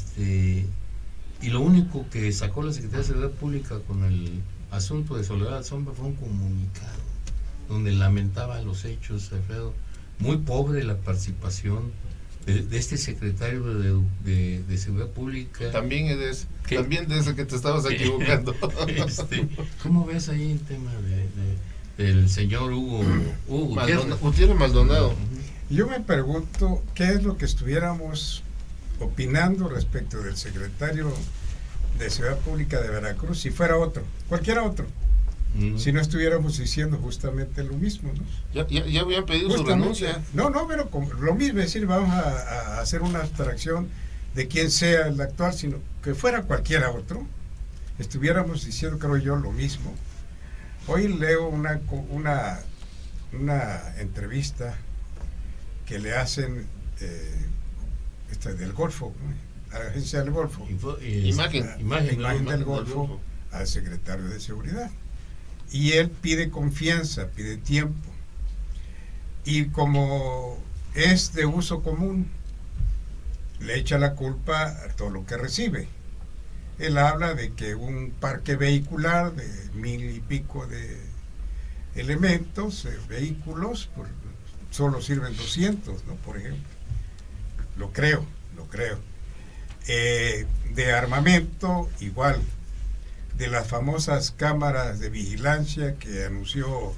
lo único que sacó la Secretaría de Seguridad Pública con el asunto de Soledad Sombra fue un comunicado donde lamentaba los hechos, Alfredo. Muy pobre la participación de este secretario de Seguridad Pública. También de ese que te estabas equivocando. ¿Cómo ves ahí el tema del señor Hugo Gutiérrez Maldonado? Yo me pregunto qué es lo que estuviéramos opinando respecto del secretario de Seguridad Pública de Veracruz si fuera otro, cualquiera otro, si no estuviéramos diciendo justamente lo mismo, ¿no? Ya habían pedido su renuncia. No, pero lo mismo, es decir, vamos a hacer una abstracción de quién sea el actual, sino que fuera cualquiera otro, estuviéramos diciendo, creo yo, lo mismo. Hoy leo una entrevista que le hacen del Golfo, a la agencia del Golfo, imagen del Golfo, al secretario de Seguridad, y él pide confianza, pide tiempo, y como es de uso común, le echa la culpa a todo lo que recibe. Él habla de que un parque vehicular de 1,000 y pico de elementos, vehículos, solo sirven 200, ¿no? Por ejemplo. Lo creo. De armamento, igual. De las famosas cámaras de vigilancia que anunció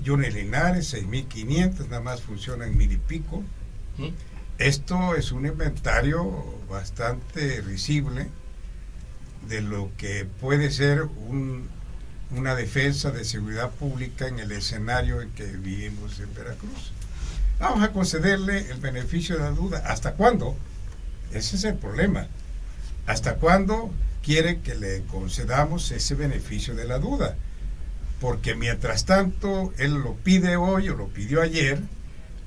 Johnny Linares, 6,500, nada más funcionan 1,000 y pico. Esto es un inventario bastante risible de lo que puede ser una defensa de seguridad pública en el escenario en que vivimos en Veracruz. Vamos a concederle el beneficio de la duda. ¿Hasta cuándo? Ese es el problema. ¿Hasta cuándo quiere que le concedamos ese beneficio de la duda? Porque mientras tanto, él lo pide hoy o lo pidió ayer,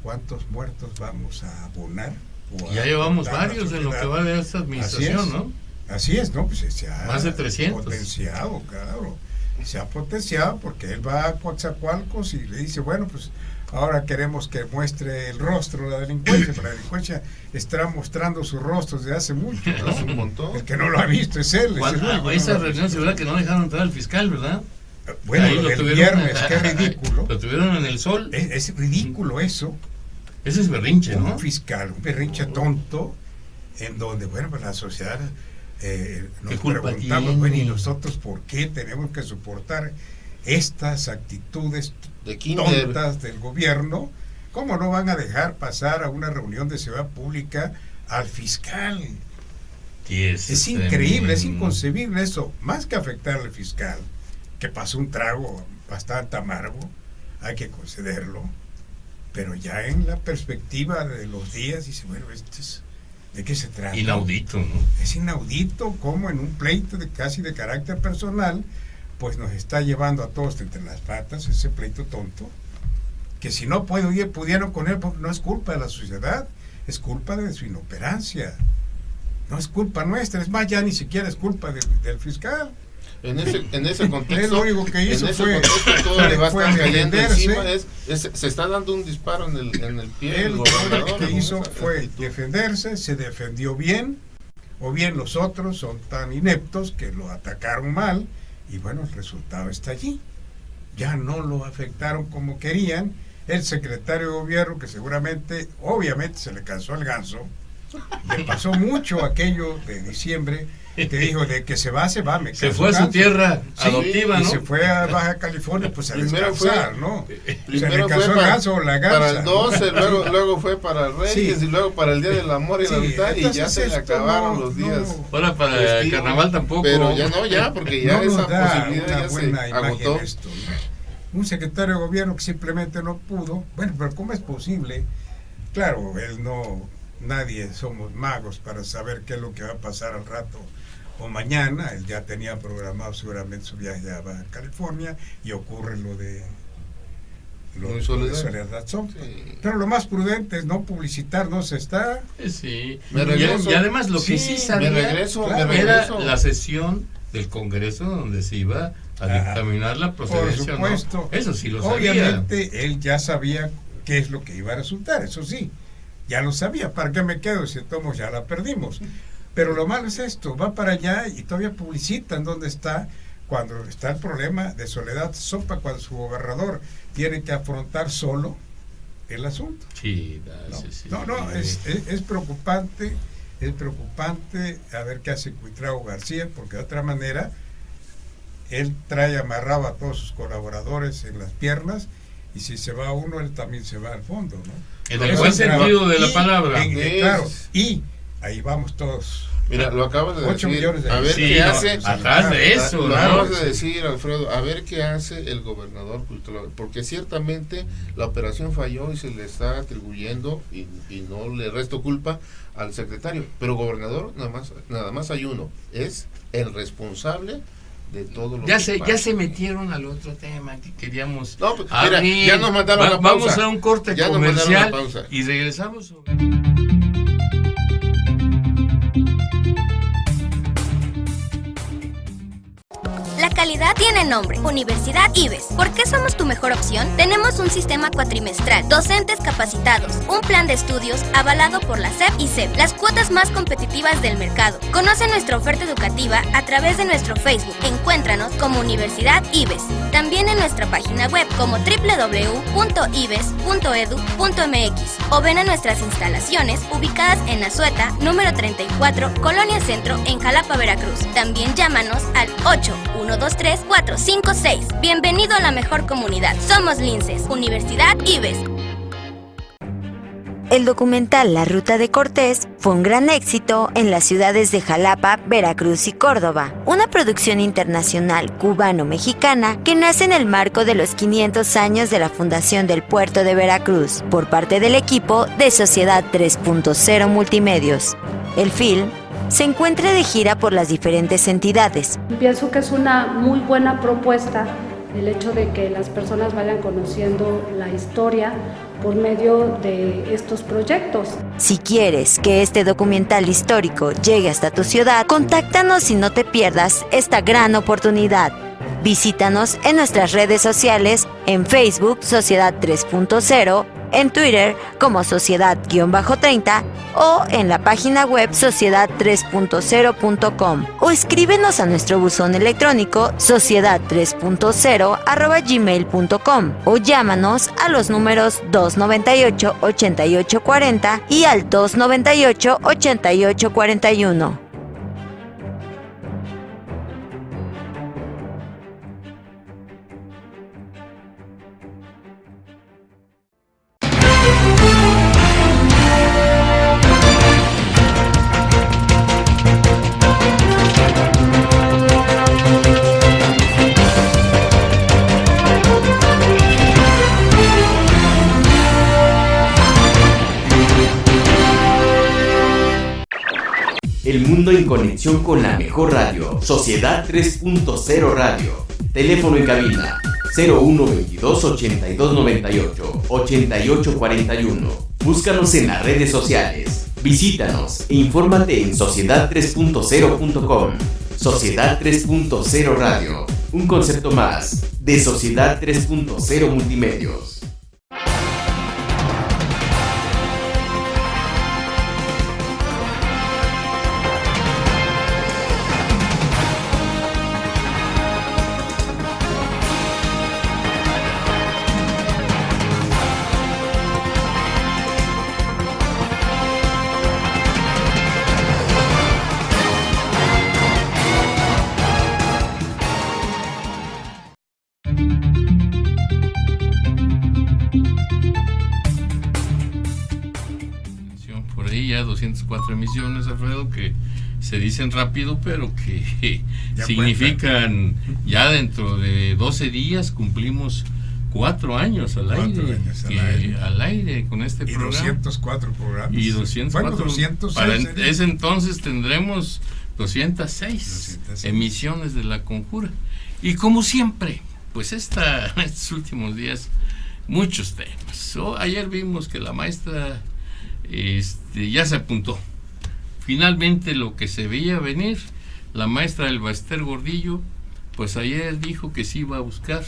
¿cuántos muertos vamos a abonar? Ya llevamos varios en lo que va de esta administración, ¿no? Así es, ¿no? Pues se ha más de 300. Potenciado, claro. Se ha potenciado porque él va a Coatzacoalcos y le dice, bueno, pues ahora queremos que muestre el rostro de la delincuencia, pero la delincuencia está mostrando su rostro desde hace mucho, ¿no? Un montón. El que no lo ha visto es él. Esa reunión se verá que no dejaron entrar al fiscal, ¿verdad? Bueno, el viernes, qué ridículo. Lo tuvieron en el sol. Es ridículo eso. Ese es berrinche, ¿no? Un fiscal, un berrinche tonto, en donde, bueno, pues la sociedad nos preguntamos, bueno, ¿y nosotros por qué tenemos que soportar estas actitudes tontas del gobierno? ¿Cómo no van a dejar pasar a una reunión de seguridad pública al fiscal? Es increíble, es inconcebible eso. Más que afectar al fiscal, que pasó un trago bastante amargo, hay que concederlo, pero ya en la perspectiva de los días dice, bueno, ¿de qué se trata? Inaudito, ¿no? Es inaudito cómo en un pleito casi de carácter personal, pues nos está llevando a todos entre las patas, ese pleito tonto, que si no pudieron con él, pues no es culpa de la sociedad, es culpa de su inoperancia, no es culpa nuestra, es más, ya ni siquiera es culpa del fiscal. En ese contexto, él lo único que hizo fue todo le va a estar cayendo encima, se está dando un disparo en el pie. Él lo que hizo fue defenderse, se defendió bien, o bien los otros son tan ineptos que lo atacaron mal Y bueno, el resultado está allí. Ya no lo afectaron como querían. El secretario de gobierno, que seguramente, obviamente se le cansó el ganso, le pasó mucho aquello de diciembre, que dijo de que se va, me se fue a su tierra adoptiva, y ¿no? se fue a Baja California pues a Primero descansar, fue, ¿no? Primero se le fue el ganso o la gansa, para el 12, luego fue para Reyes, sí, y luego para el Día del Amor y la Amistad, y ya se le acabaron los días. Ahora para el carnaval tampoco. Pero ya no, porque ya esa posibilidad una ya buena se imagen agotó. esto, ¿no? Un secretario de gobierno que simplemente no pudo. Bueno, pero ¿cómo es posible? Claro, nadie somos magos para saber qué es lo que va a pasar al rato o mañana. Él ya tenía programado seguramente su viaje a Baja California y ocurre lo de Soledad Sompa. Sí. Pero lo más prudente es no publicitar, no se está. Sí. Me regreso. Y además lo que sí sabía me regreso. era la sesión del Congreso donde se iba a dictaminar la procedencia. Por supuesto. ¿No? Eso sí lo sabía. Obviamente él ya sabía qué es lo que iba a resultar, eso sí, ya lo sabía. ¿Para qué me quedo si tomo ya la perdimos? Pero lo malo es esto, va para allá y todavía publicitan dónde está, cuando está el problema de Soledad Sompa, cuando su gobernador tiene que afrontar solo el asunto. Sí, Es preocupante a ver qué hace Cuitrao García, porque de otra manera él trae amarrado a todos sus colaboradores en las piernas, y si se va uno, él también se va al fondo, ¿no? En el buen sentido de la palabra. Claro, y ahí vamos todos. Mira, lo acabas de 8 decir. millones de A ver Sí, qué no, hace. atrás de eso, Lo ¿no? acabas de decir, Alfredo. A ver qué hace el gobernador cultural. Porque ciertamente la operación falló y se le está atribuyendo, y no le resto culpa al secretario. Pero gobernador, nada más hay uno. Es el responsable de todo lo que Ya pasa. se metieron al otro tema que queríamos. No, pues, mira, ya nos mandaron la pausa. Vamos a un corte Ya nos mandaron comercial la pausa. y regresamos. La calidad tiene nombre, Universidad IBES. ¿Por qué somos tu mejor opción? Tenemos un sistema cuatrimestral, docentes capacitados, un plan de estudios avalado por la SEP y CEP, las cuotas más competitivas del mercado. Conoce nuestra oferta educativa a través de nuestro Facebook. Encuéntranos como Universidad IBES. También en nuestra página web como www.ibes.edu.mx o ven a nuestras instalaciones ubicadas en Azueta, número 34, Colonia Centro, en Jalapa, Veracruz. También llámanos al 8-123-456. Bienvenido a la mejor comunidad. Somos Linces, Universidad IBES. El documental La Ruta de Cortés fue un gran éxito en las ciudades de Jalapa, Veracruz y Córdoba, una producción internacional cubano-mexicana que nace en el marco de los 500 años de la fundación del puerto de Veracruz, por parte del equipo de Sociedad 3.0 Multimedios. El film se encuentra de gira por las diferentes entidades. Pienso que es una muy buena propuesta el hecho de que las personas vayan conociendo la historia por medio de estos proyectos. Si quieres que este documental histórico llegue hasta tu ciudad, contáctanos y no te pierdas esta gran oportunidad. Visítanos en nuestras redes sociales, en Facebook Sociedad 3.0, en Twitter como Sociedad-30 o en la página web sociedad3.0.com o escríbenos a nuestro buzón electrónico sociedad3.0@gmail.com o llámanos a los números 298-8840 y al 298-8841. El mundo en conexión con la mejor radio, Sociedad 3.0 Radio. Teléfono en cabina 0122 8298 8841. Búscanos en las redes sociales. Visítanos e infórmate en sociedad3.0.com. Sociedad 3.0 Radio. Un concepto más de Sociedad 3.0 Multimedios. ya 204 emisiones, Alfredo, que se dicen rápido, pero que Ya significan, ya dentro de 12 días cumplimos 4 años al aire con este y programa. 204 programas. Y 204. Bueno, 206 para sería. ese entonces tendremos 206 emisiones de La Conjura. Y como siempre, pues estos últimos días, muchos temas. Ayer vimos que la maestra ya se apuntó. Finalmente, lo que se veía venir, la maestra Elba Ester Gordillo, pues ayer dijo que sí iba a buscar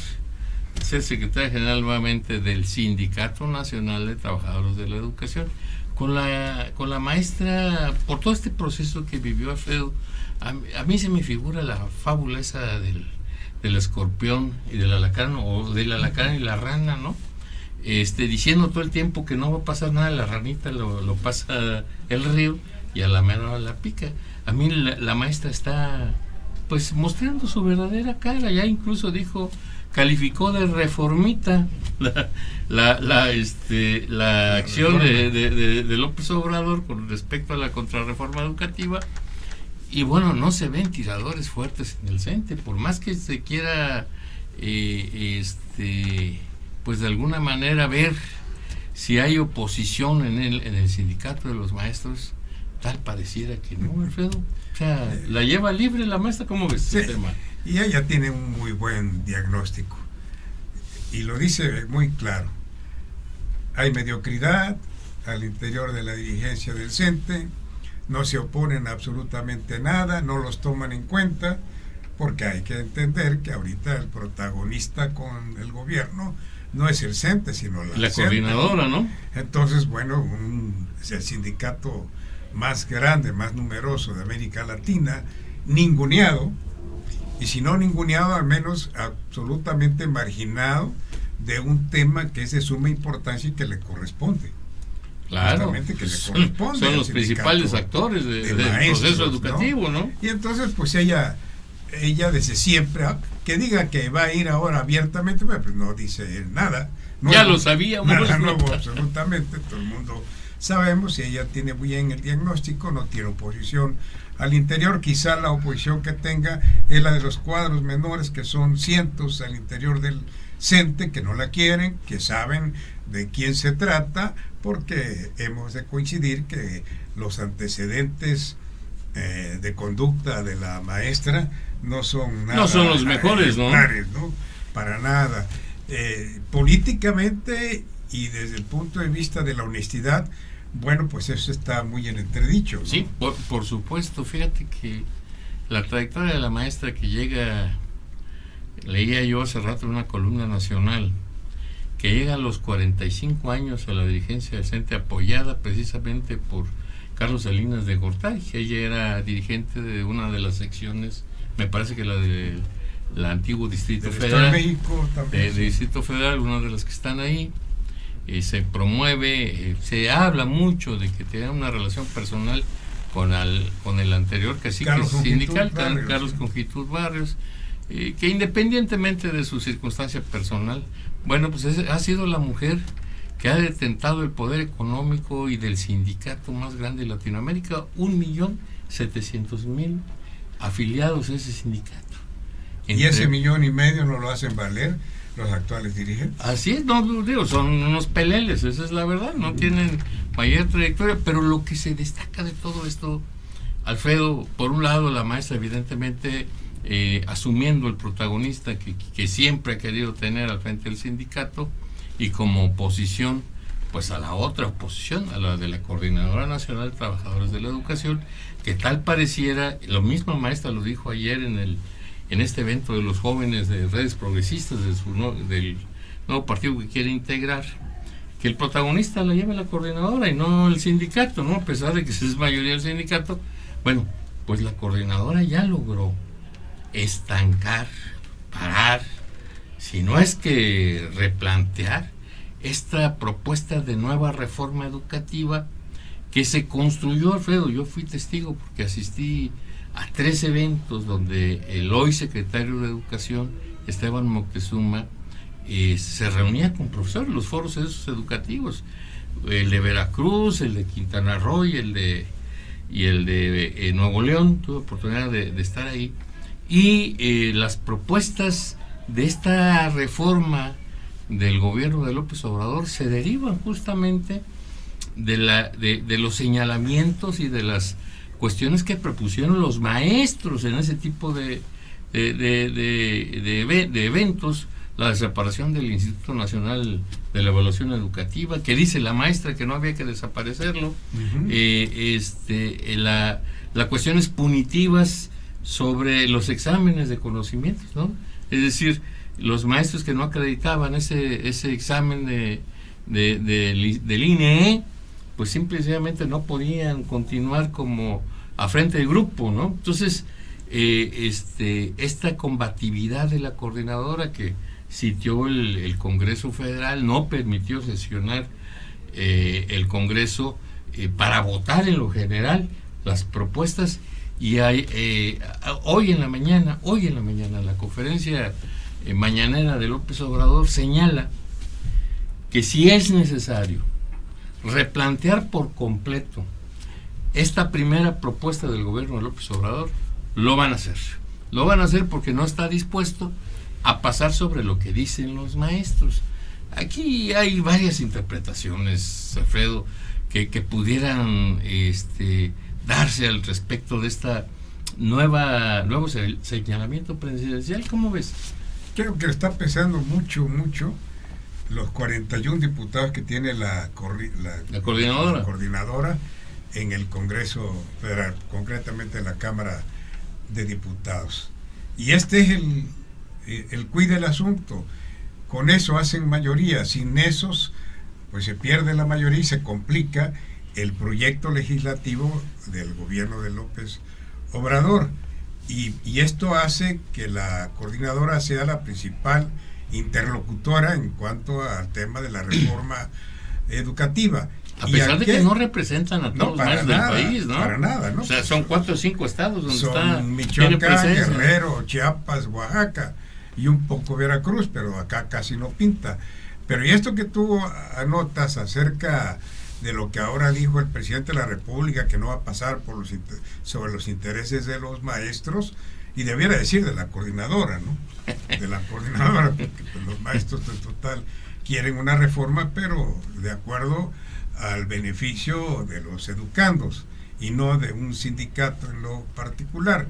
ser secretaria general nuevamente del Sindicato Nacional de Trabajadores de la Educación. Con la maestra, por todo este proceso que vivió Alfredo, a mí se me figura la fábula esa del escorpión y del alacrán, o del alacrán y la rana, ¿no? Diciendo todo el tiempo que no va a pasar nada, la ranita lo pasa el río y a la mano la pica. A mí la maestra está pues mostrando su verdadera cara, ya incluso calificó de reformita la acción de López Obrador con respecto a la contrarreforma educativa. Y bueno, no se ven tiradores fuertes en el CENTE, por más que se quiera pues de alguna manera ver si hay oposición en el sindicato de los maestros, tal pareciera que no, Alfredo. O sea, la lleva libre la maestra. ¿Cómo ves Sí, ese tema? y ella tiene un muy buen diagnóstico y lo dice muy claro. Hay mediocridad al interior de la dirigencia del CENTE, no se oponen a absolutamente nada, no los toman en cuenta, porque hay que entender que ahorita el protagonista con el gobierno no es el CENTE, sino la CENTE, coordinadora, ¿no? Entonces, bueno, es el sindicato más grande, más numeroso de América Latina, ninguneado, y si no ninguneado, al menos absolutamente marginado de un tema que es de suma importancia y que le corresponde. Claro, Que le corresponde son los principales actores del proceso educativo, ¿no? Y entonces, pues ella desde siempre, que diga que va a ir ahora abiertamente, pues no dice nada. Ya lo sabíamos. Nada nuevo, absolutamente, todo el mundo sabemos, y ella tiene bien el diagnóstico, no tiene oposición al interior. Quizá la oposición que tenga es la de los cuadros menores, que son cientos al interior del CENTE, que no la quieren, que saben de quién se trata, porque hemos de coincidir que los antecedentes de conducta de la maestra no son nada, no son los mejores, ¿no? Para nada. Políticamente y desde el punto de vista de la honestidad, bueno, pues eso está muy en entredicho, ¿no? Sí, por supuesto. Fíjate que la trayectoria de la maestra que llega, leía yo hace rato en una columna nacional, que llega a los 45 años a la dirigencia del CENTE, apoyada precisamente por Carlos Salinas de Gortari. Ella era dirigente de una de las secciones, me parece que la del antiguo Distrito Federal, México, también, de Distrito Federal, una de las que están ahí. Se promueve, se habla mucho de que tiene una relación personal con el anterior cacique sindical, Carlos Conjitud Barrios, que independientemente de su circunstancia personal, bueno, pues ha sido la mujer que ha detentado el poder económico y del sindicato más grande de Latinoamérica, 1.700.000 afiliados a ese sindicato. Y ese 1,5 millones no lo hacen valer los actuales dirigentes. Así es, no digo, son unos peleles, esa es la verdad, no tienen mayor trayectoria, pero lo que se destaca de todo esto, Alfredo, por un lado la maestra evidentemente asumiendo el protagonista que siempre ha querido tener al frente del sindicato, y como oposición pues a la otra oposición, a la de la Coordinadora Nacional de Trabajadores de la Educación, que tal pareciera, lo mismo maestra lo dijo ayer en este evento de los jóvenes de redes progresistas del nuevo partido que quiere integrar, que el protagonista la lleva la coordinadora y no el sindicato, ¿no? A pesar de que es mayoría del sindicato. Bueno, pues la coordinadora ya logró estancar, parar, si no es que replantear esta propuesta de nueva reforma educativa que se construyó, Alfredo. Yo fui testigo porque asistí a 3 eventos donde el hoy secretario de Educación, Esteban Moctezuma, se reunía con profesores, los foros esos educativos, el de Veracruz, el de Quintana Roo y el de Nuevo León. Tuve oportunidad de estar ahí, y las propuestas de esta reforma del gobierno de López Obrador se derivan justamente de los señalamientos y de las cuestiones que propusieron los maestros en ese tipo de eventos. La desaparición del Instituto Nacional de la Evaluación Educativa, que dice la maestra que no había que desaparecerlo. Las cuestiones punitivas sobre los exámenes de conocimientos, ¿no? Es decir, los maestros que no acreditaban ese examen del INE, pues simplemente no podían continuar como a frente del grupo, ¿no? Entonces, esta combatividad de la coordinadora que sitió el Congreso Federal, no permitió sesionar el Congreso para votar en lo general las propuestas, y hoy en la mañana la conferencia mañanera de López Obrador señala que si es necesario replantear por completo esta primera propuesta del gobierno de López Obrador, lo van a hacer porque no está dispuesto a pasar sobre lo que dicen los maestros. Aquí hay varias interpretaciones, Alfredo, que pudieran darse al respecto de esta nuevo señalamiento presidencial. ¿Cómo ves? Creo que está pesando mucho los 41 diputados que tiene la coordinadora en el Congreso Federal, concretamente en la Cámara de Diputados. Y este es el quid del asunto. Con eso hacen mayoría, sin esos pues se pierde la mayoría y se complica el proyecto legislativo del gobierno de López Obrador. Y esto hace que la coordinadora sea la principal interlocutora en cuanto al tema de la reforma educativa. A pesar de que no representan a todos los maestros del país, ¿no? Para nada, ¿no? O sea, son 4 o 5 estados donde son Michoacán, Guerrero, Chiapas, Oaxaca y un poco Veracruz, pero acá casi no pinta. Pero y esto que tú anotas acerca de lo que ahora dijo el presidente de la República, que no va a pasar sobre los intereses de los maestros, y debiera decir de la coordinadora, ¿no? De la coordinadora, porque pues, los maestros en total quieren una reforma, pero de acuerdo al beneficio de los educandos y no de un sindicato en lo particular.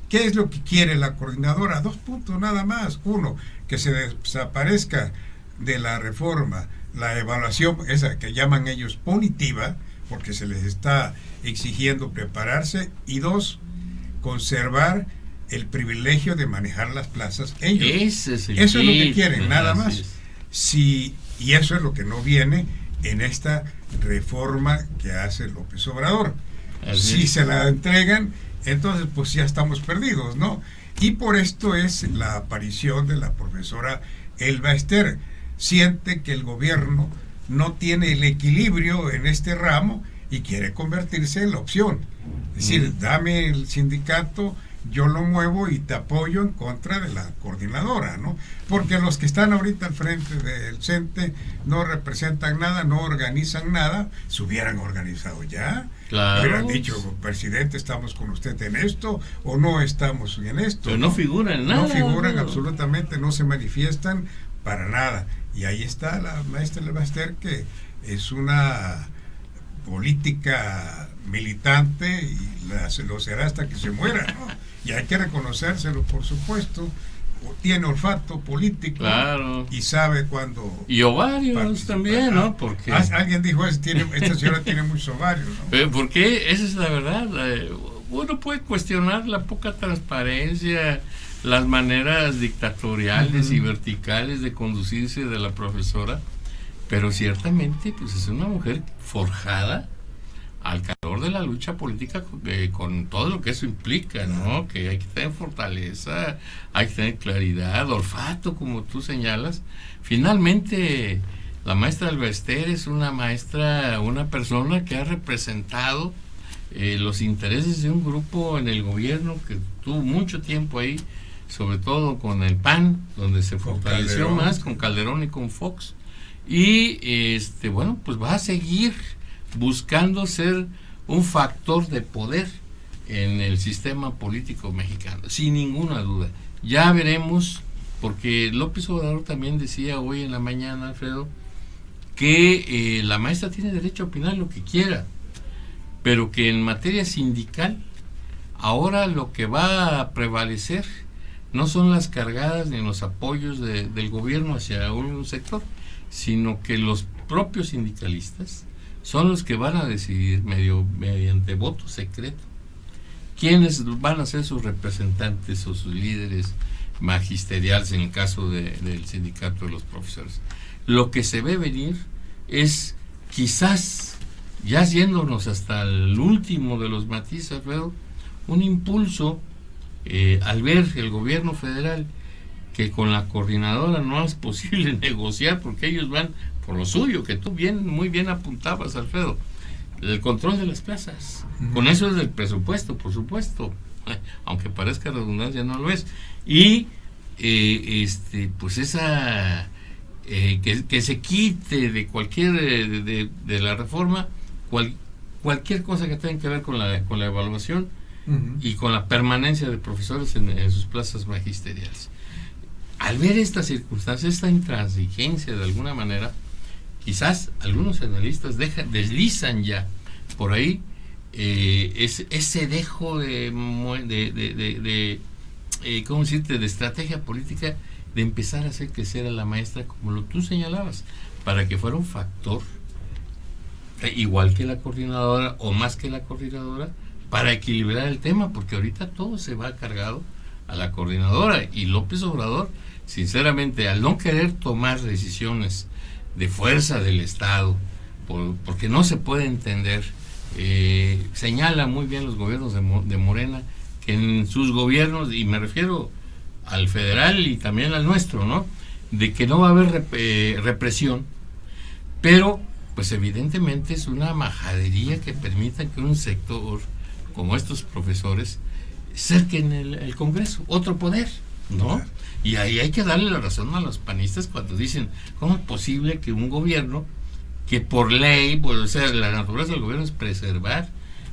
¿Qué es lo que quiere la coordinadora? 2 puntos nada más. 1, que se desaparezca de la reforma la evaluación, esa que llaman ellos punitiva, porque se les está exigiendo prepararse, y 2, conservar el privilegio de manejar las plazas ellos. Eso es lo que quieren, nada más. Sí, y eso es lo que no viene en esta reforma que hace López Obrador. Si se la entregan, entonces pues ya estamos perdidos, ¿no? Y por esto es la aparición de la profesora Elba Ester. Siente que el gobierno no tiene el equilibrio en este ramo y quiere convertirse en la opción. Es decir, dame el sindicato, yo lo muevo y te apoyo en contra de la coordinadora, ¿no? Porque los que están ahorita al frente del CENTE no representan nada, no organizan nada. Se hubieran organizado ya. Claro. Hubieran dicho, presidente, estamos con usted en esto o no estamos en esto. Pero no figuran en nada. No figuran absolutamente, no se manifiestan para nada. Y ahí está la maestra Elba Ester, que es una política militante y lo será hasta que se muera, ¿no? Y hay que reconocérselo, por supuesto. Tiene olfato político, claro, y sabe cuándo. Y ovarios también, ¿no? Porque alguien dijo, esta señora tiene muchos ovarios, ¿no? Porque esa es la verdad. Uno puede cuestionar la poca transparencia, las maneras dictatoriales y verticales de conducirse de la profesora, pero ciertamente pues es una mujer forjada al calor de la lucha política, con todo lo que eso implica, ¿no? Que hay que tener fortaleza, hay que tener claridad, olfato, como tú señalas. Finalmente, la maestra Elba Ester es una maestra, una persona que ha representado los intereses de un grupo en el gobierno que tuvo mucho tiempo ahí, sobre todo con el PAN, donde se fortaleció más, con Calderón y con Fox, y bueno, pues va a seguir buscando ser un factor de poder en el sistema político mexicano, sin ninguna duda. Ya veremos, porque López Obrador también decía hoy en la mañana, Alfredo, que la maestra tiene derecho a opinar lo que quiera, pero que en materia sindical ahora lo que va a prevalecer no son las cargadas ni los apoyos del gobierno hacia un sector, sino que los propios sindicalistas son los que van a decidir mediante voto secreto quiénes van a ser sus representantes o sus líderes magisteriales en el caso del sindicato de los profesores. Lo que se ve venir es, quizás ya yéndonos hasta el último de los matices, Alfredo, un impulso al ver el gobierno federal que con la coordinadora no es posible negociar porque ellos van por lo suyo, que tú muy bien apuntabas, Alfredo, el control de las plazas. Con eso es del presupuesto, por supuesto, aunque parezca redundancia, no lo es. Y pues esa que se quite de cualquier de la reforma cualquier cosa que tenga que ver con la evaluación y con la permanencia de profesores en sus plazas magisteriales. Al ver estas circunstancias, esta intransigencia de alguna manera, quizás algunos analistas deslizan ya por ahí ese dejo de ¿cómo decirte?, de estrategia política, de empezar a hacer crecer a la maestra, como tú señalabas, para que fuera un factor igual que la coordinadora o más que la coordinadora, para equilibrar el tema, porque ahorita todo se va cargado a la coordinadora. Y López Obrador, sinceramente, al no querer tomar decisiones de fuerza del Estado, porque no se puede entender, señala muy bien los gobiernos de Morena, que en sus gobiernos, y me refiero al federal y también al nuestro, ¿no?, de que no va a haber represión, pero pues evidentemente es una majadería que permita que un sector como estos profesores cerquen el Congreso, otro poder, ¿no? Y ahí hay que darle la razón a los panistas cuando dicen, ¿cómo es posible que un gobierno que por ley, o sea, la naturaleza del gobierno es preservar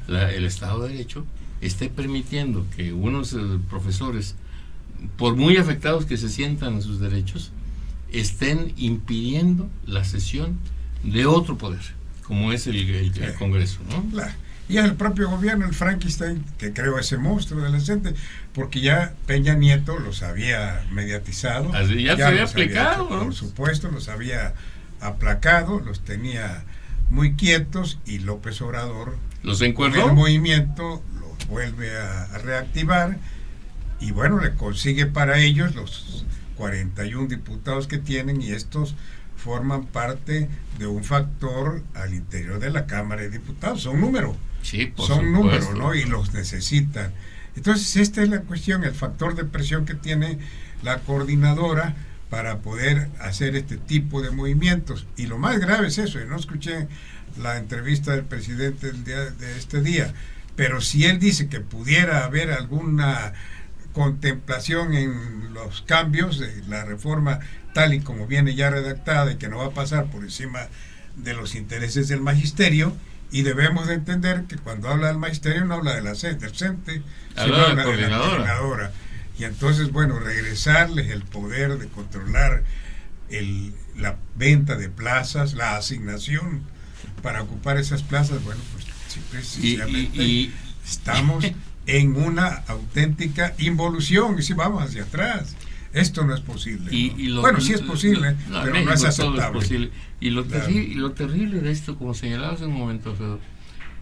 el Estado de Derecho, esté permitiendo que unos profesores, por muy afectados que se sientan a sus derechos, estén impidiendo la sesión de otro poder, como es el Congreso, ¿no? Claro. Y el propio gobierno, el Frankenstein, que creó ese monstruo adolescente, porque ya Peña Nieto los había mediatizado. Así ya se había aplicado, ¿no? Por supuesto, los había aplacado, los tenía muy quietos, y López Obrador, los encuadró, el movimiento los vuelve a reactivar, y bueno, le consigue para ellos los 41 diputados que tienen, y estos forman parte de un factor al interior de la Cámara de Diputados. Son números. Sí, son números, ¿no? Y los necesitan. Entonces, esta es la cuestión, el factor de presión que tiene la coordinadora para poder hacer este tipo de movimientos. Y lo más grave es eso. Yo no escuché la entrevista del presidente de este día, pero si él dice que pudiera haber alguna contemplación en los cambios de la reforma tal y como viene ya redactada, y que no va a pasar por encima de los intereses del magisterio, y debemos de entender que cuando habla del magisterio no habla del CENTE, habla sino de la coordinadora. Y entonces, bueno, regresarles el poder de controlar la venta de plazas, la asignación para ocupar esas plazas, bueno, pues precisamente estamos en una auténtica involución, y si vamos hacia atrás, esto no es posible, ¿no? Bueno, sí es posible, pero no es aceptable. Y lo terrible de esto, como señalabas hace un momento, Alfredo,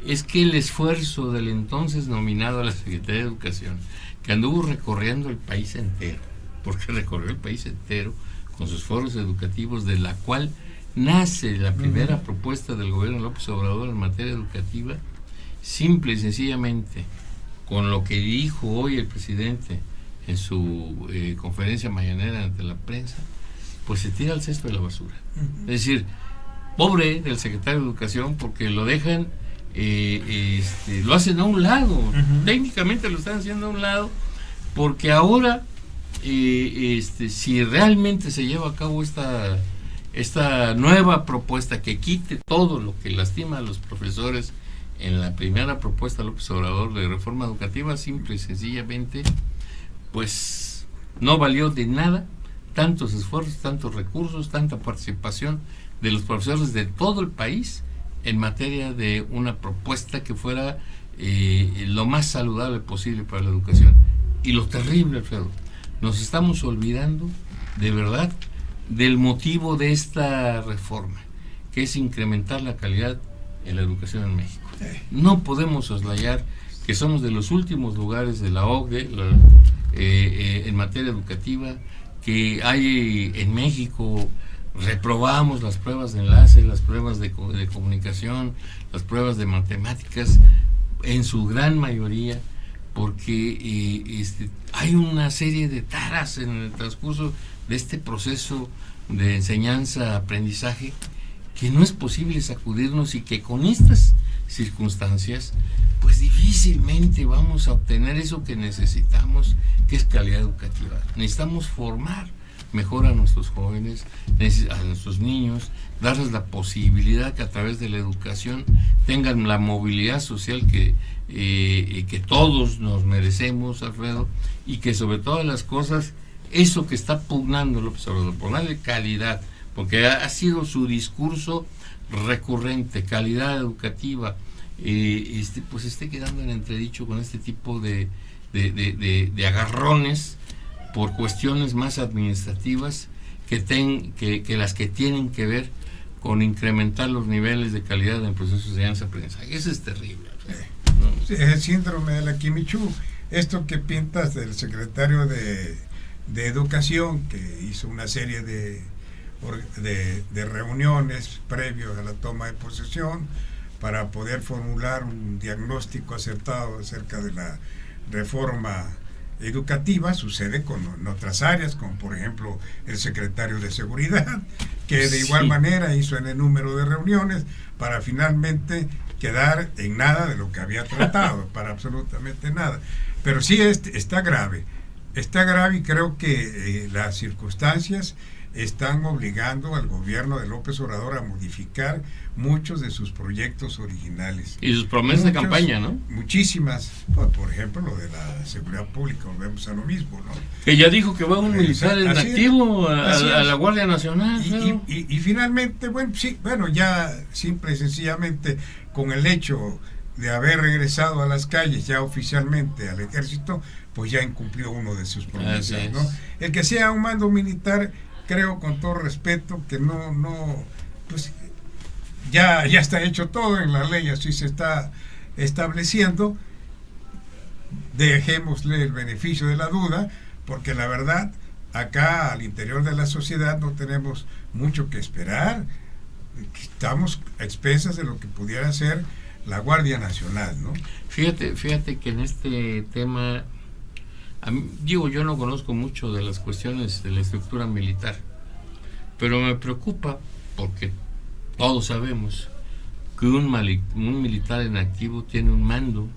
es que el esfuerzo del entonces nominado a la Secretaría de Educación, que anduvo recorriendo el país entero, porque recorrió el país entero con sus foros educativos, de la cual nace la primera propuesta del gobierno de López Obrador en materia educativa, simple y sencillamente, con lo que dijo hoy el presidente en su conferencia mañanera ante la prensa, pues se tira al cesto de la basura. Es decir, pobre del secretario de Educación, porque lo dejan, lo hacen a un lado, técnicamente lo están haciendo a un lado, porque ahora si realmente se lleva a cabo esta nueva propuesta que quite todo lo que lastima a los profesores en la primera propuesta López Obrador de reforma educativa, simple y sencillamente, pues no valió de nada tantos esfuerzos, tantos recursos, tanta participación de los profesores de todo el país en materia de una propuesta que fuera lo más saludable posible para la educación. Y lo terrible, Alfredo, nos estamos olvidando de verdad del motivo de esta reforma, que es incrementar la calidad en la educación en México. No podemos soslayar que somos de los últimos lugares de la OCDE en materia educativa, que hay en México, reprobamos las pruebas de enlace, las pruebas de comunicación, las pruebas de matemáticas, en su gran mayoría, porque hay una serie de taras en el transcurso de este proceso de enseñanza-aprendizaje que no es posible sacudirnos, y que con estas circunstancias pues difícilmente vamos a obtener eso que necesitamos, que es calidad educativa. Necesitamos formar mejor a nuestros jóvenes, a nuestros niños, darles la posibilidad que a través de la educación tengan la movilidad social que todos nos merecemos, Alfredo, y que sobre todas las cosas, eso que está pugnando López Obrador, por darle calidad, porque ha sido su discurso recurrente, calidad educativa, pues esté quedando en entredicho con este tipo de agarrones por cuestiones más administrativas que las que tienen que ver con incrementar los niveles de calidad en el proceso de enseñanza-aprendizaje. Eso es terrible. ¿No? Sí, es el síndrome de la Quimichú. Esto que pintas del secretario de Educación, que hizo una serie de reuniones previos a la toma de posesión para poder formular un diagnóstico acertado acerca de la reforma educativa, sucede en otras áreas, como por ejemplo el secretario de Seguridad, que de igual manera hizo en el número de reuniones para finalmente quedar en nada de lo que había tratado, para absolutamente nada. Pero sí está grave, y creo que las circunstancias están obligando al gobierno de López Obrador a modificar muchos de sus proyectos originales. Y sus promesas de campaña, ¿no? Muchísimas. Por ejemplo, lo de la seguridad pública, volvemos a lo mismo, ¿no? Que ya dijo que va un militar en activo a la Guardia Nacional. Y finalmente, ya simple y sencillamente, con el hecho de haber regresado a las calles ya oficialmente al ejército, pues ya incumplió uno de sus promesas, ¿no? El que sea un mando militar, creo con todo respeto que pues ya está hecho todo en la ley, así se está estableciendo. Dejémosle el beneficio de la duda, porque la verdad, acá al interior de la sociedad no tenemos mucho que esperar. Estamos a expensas de lo que pudiera ser la Guardia Nacional, ¿no? Fíjate que en este tema, yo no conozco mucho de las cuestiones de la estructura militar, pero me preocupa porque todos sabemos que un militar en activo tiene un mando,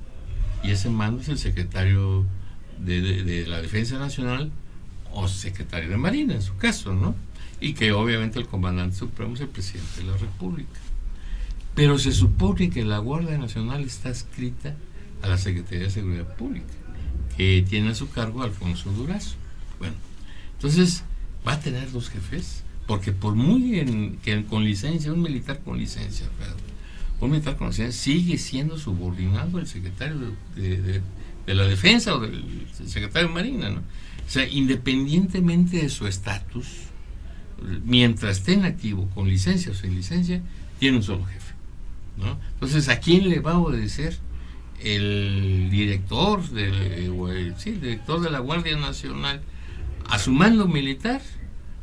y ese mando es el secretario de la Defensa Nacional o secretario de Marina, en su caso, ¿no? Y que obviamente el comandante supremo es el presidente de la República. Pero se supone que la Guardia Nacional está adscrita a la Secretaría de Seguridad Pública, que tiene a su cargo a Alfonso Durazo. Bueno, entonces va a tener dos jefes, porque por muy con licencia, un militar con licencia, sigue siendo subordinado al secretario de la Defensa o del secretario de Marina, ¿no? O sea, independientemente de su estatus, mientras esté en activo, con licencia o sin licencia, tiene un solo jefe, ¿no? Entonces, ¿a quién le va a obedecer? El director director de la Guardia Nacional, ¿a su mando militar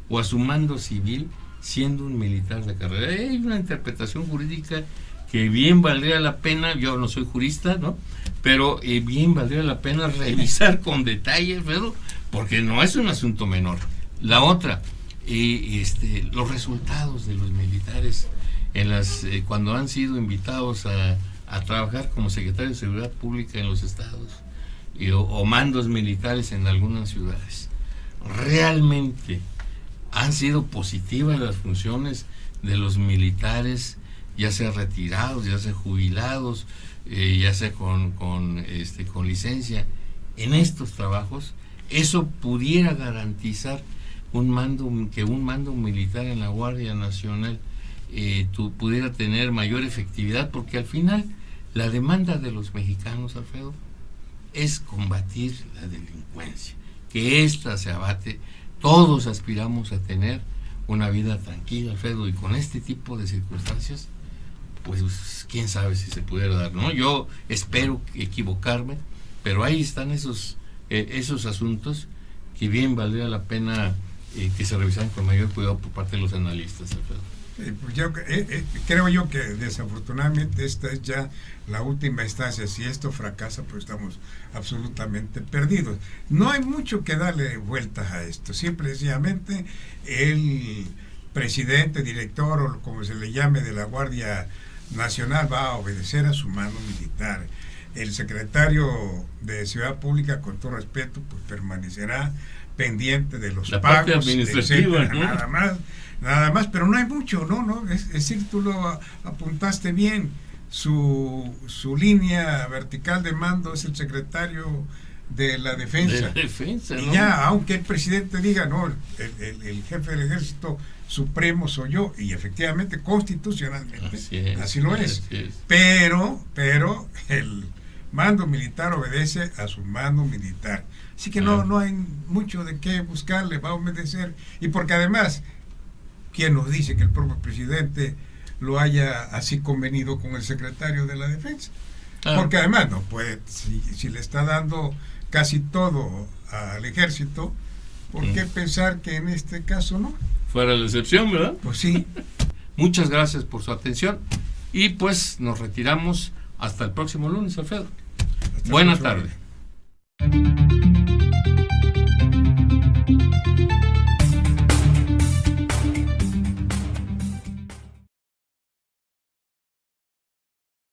o a su mando civil, siendo un militar de carrera? Hay una interpretación jurídica que bien valdría la pena, yo no soy jurista, ¿no? Pero bien valdría la pena revisar con detalle, Pedro, porque no es un asunto menor. La otra, los resultados de los militares cuando han sido invitados a trabajar como secretario de Seguridad Pública en los estados o mandos militares en algunas ciudades. realmente han sido positivas las funciones de los militares, ya sea retirados, ya sea jubilados, ya sea con licencia, en estos trabajos, eso pudiera garantizar un mando militar en la Guardia Nacional pudiera tener mayor efectividad, porque al final la demanda de los mexicanos, Alfredo, es combatir la delincuencia, que ésta se abate. Todos aspiramos a tener una vida tranquila, Alfredo, y con este tipo de circunstancias, pues quién sabe si se pudiera dar, ¿no? Yo espero equivocarme, pero ahí están esos asuntos que bien valdría la pena que se revisaran con mayor cuidado por parte de los analistas, Alfredo. Pues creo yo que desafortunadamente esta es ya la última instancia. Si esto fracasa, pues estamos absolutamente perdidos. No hay mucho que darle vueltas a esto. Simple y sencillamente el presidente, director o como se le llame de la Guardia Nacional va a obedecer a su mando militar. El secretario de Seguridad Pública, con todo respeto, pues permanecerá pendiente de los la pagos, parte administrativa, etcétera, ¿no? Nada más, pero no hay mucho, ¿no? Es decir, tú lo apuntaste bien, su línea vertical de mando es el secretario de la Defensa. ¿No? Y ya, aunque el presidente diga, no, el jefe del Ejército Supremo soy yo, y efectivamente, constitucionalmente, así lo es. Pero el mando militar obedece a su mando militar. Así que no hay mucho de qué buscarle, va a obedecer. Y porque además, ¿quién nos dice que el propio presidente lo haya así convenido con el secretario de la Defensa? Porque además no puede, si le está dando casi todo al ejército, ¿por qué pensar que en este caso no? Fuera la excepción, ¿verdad? Pues sí. Muchas gracias por su atención y pues nos retiramos hasta el próximo lunes, Alfredo. Buena tarde.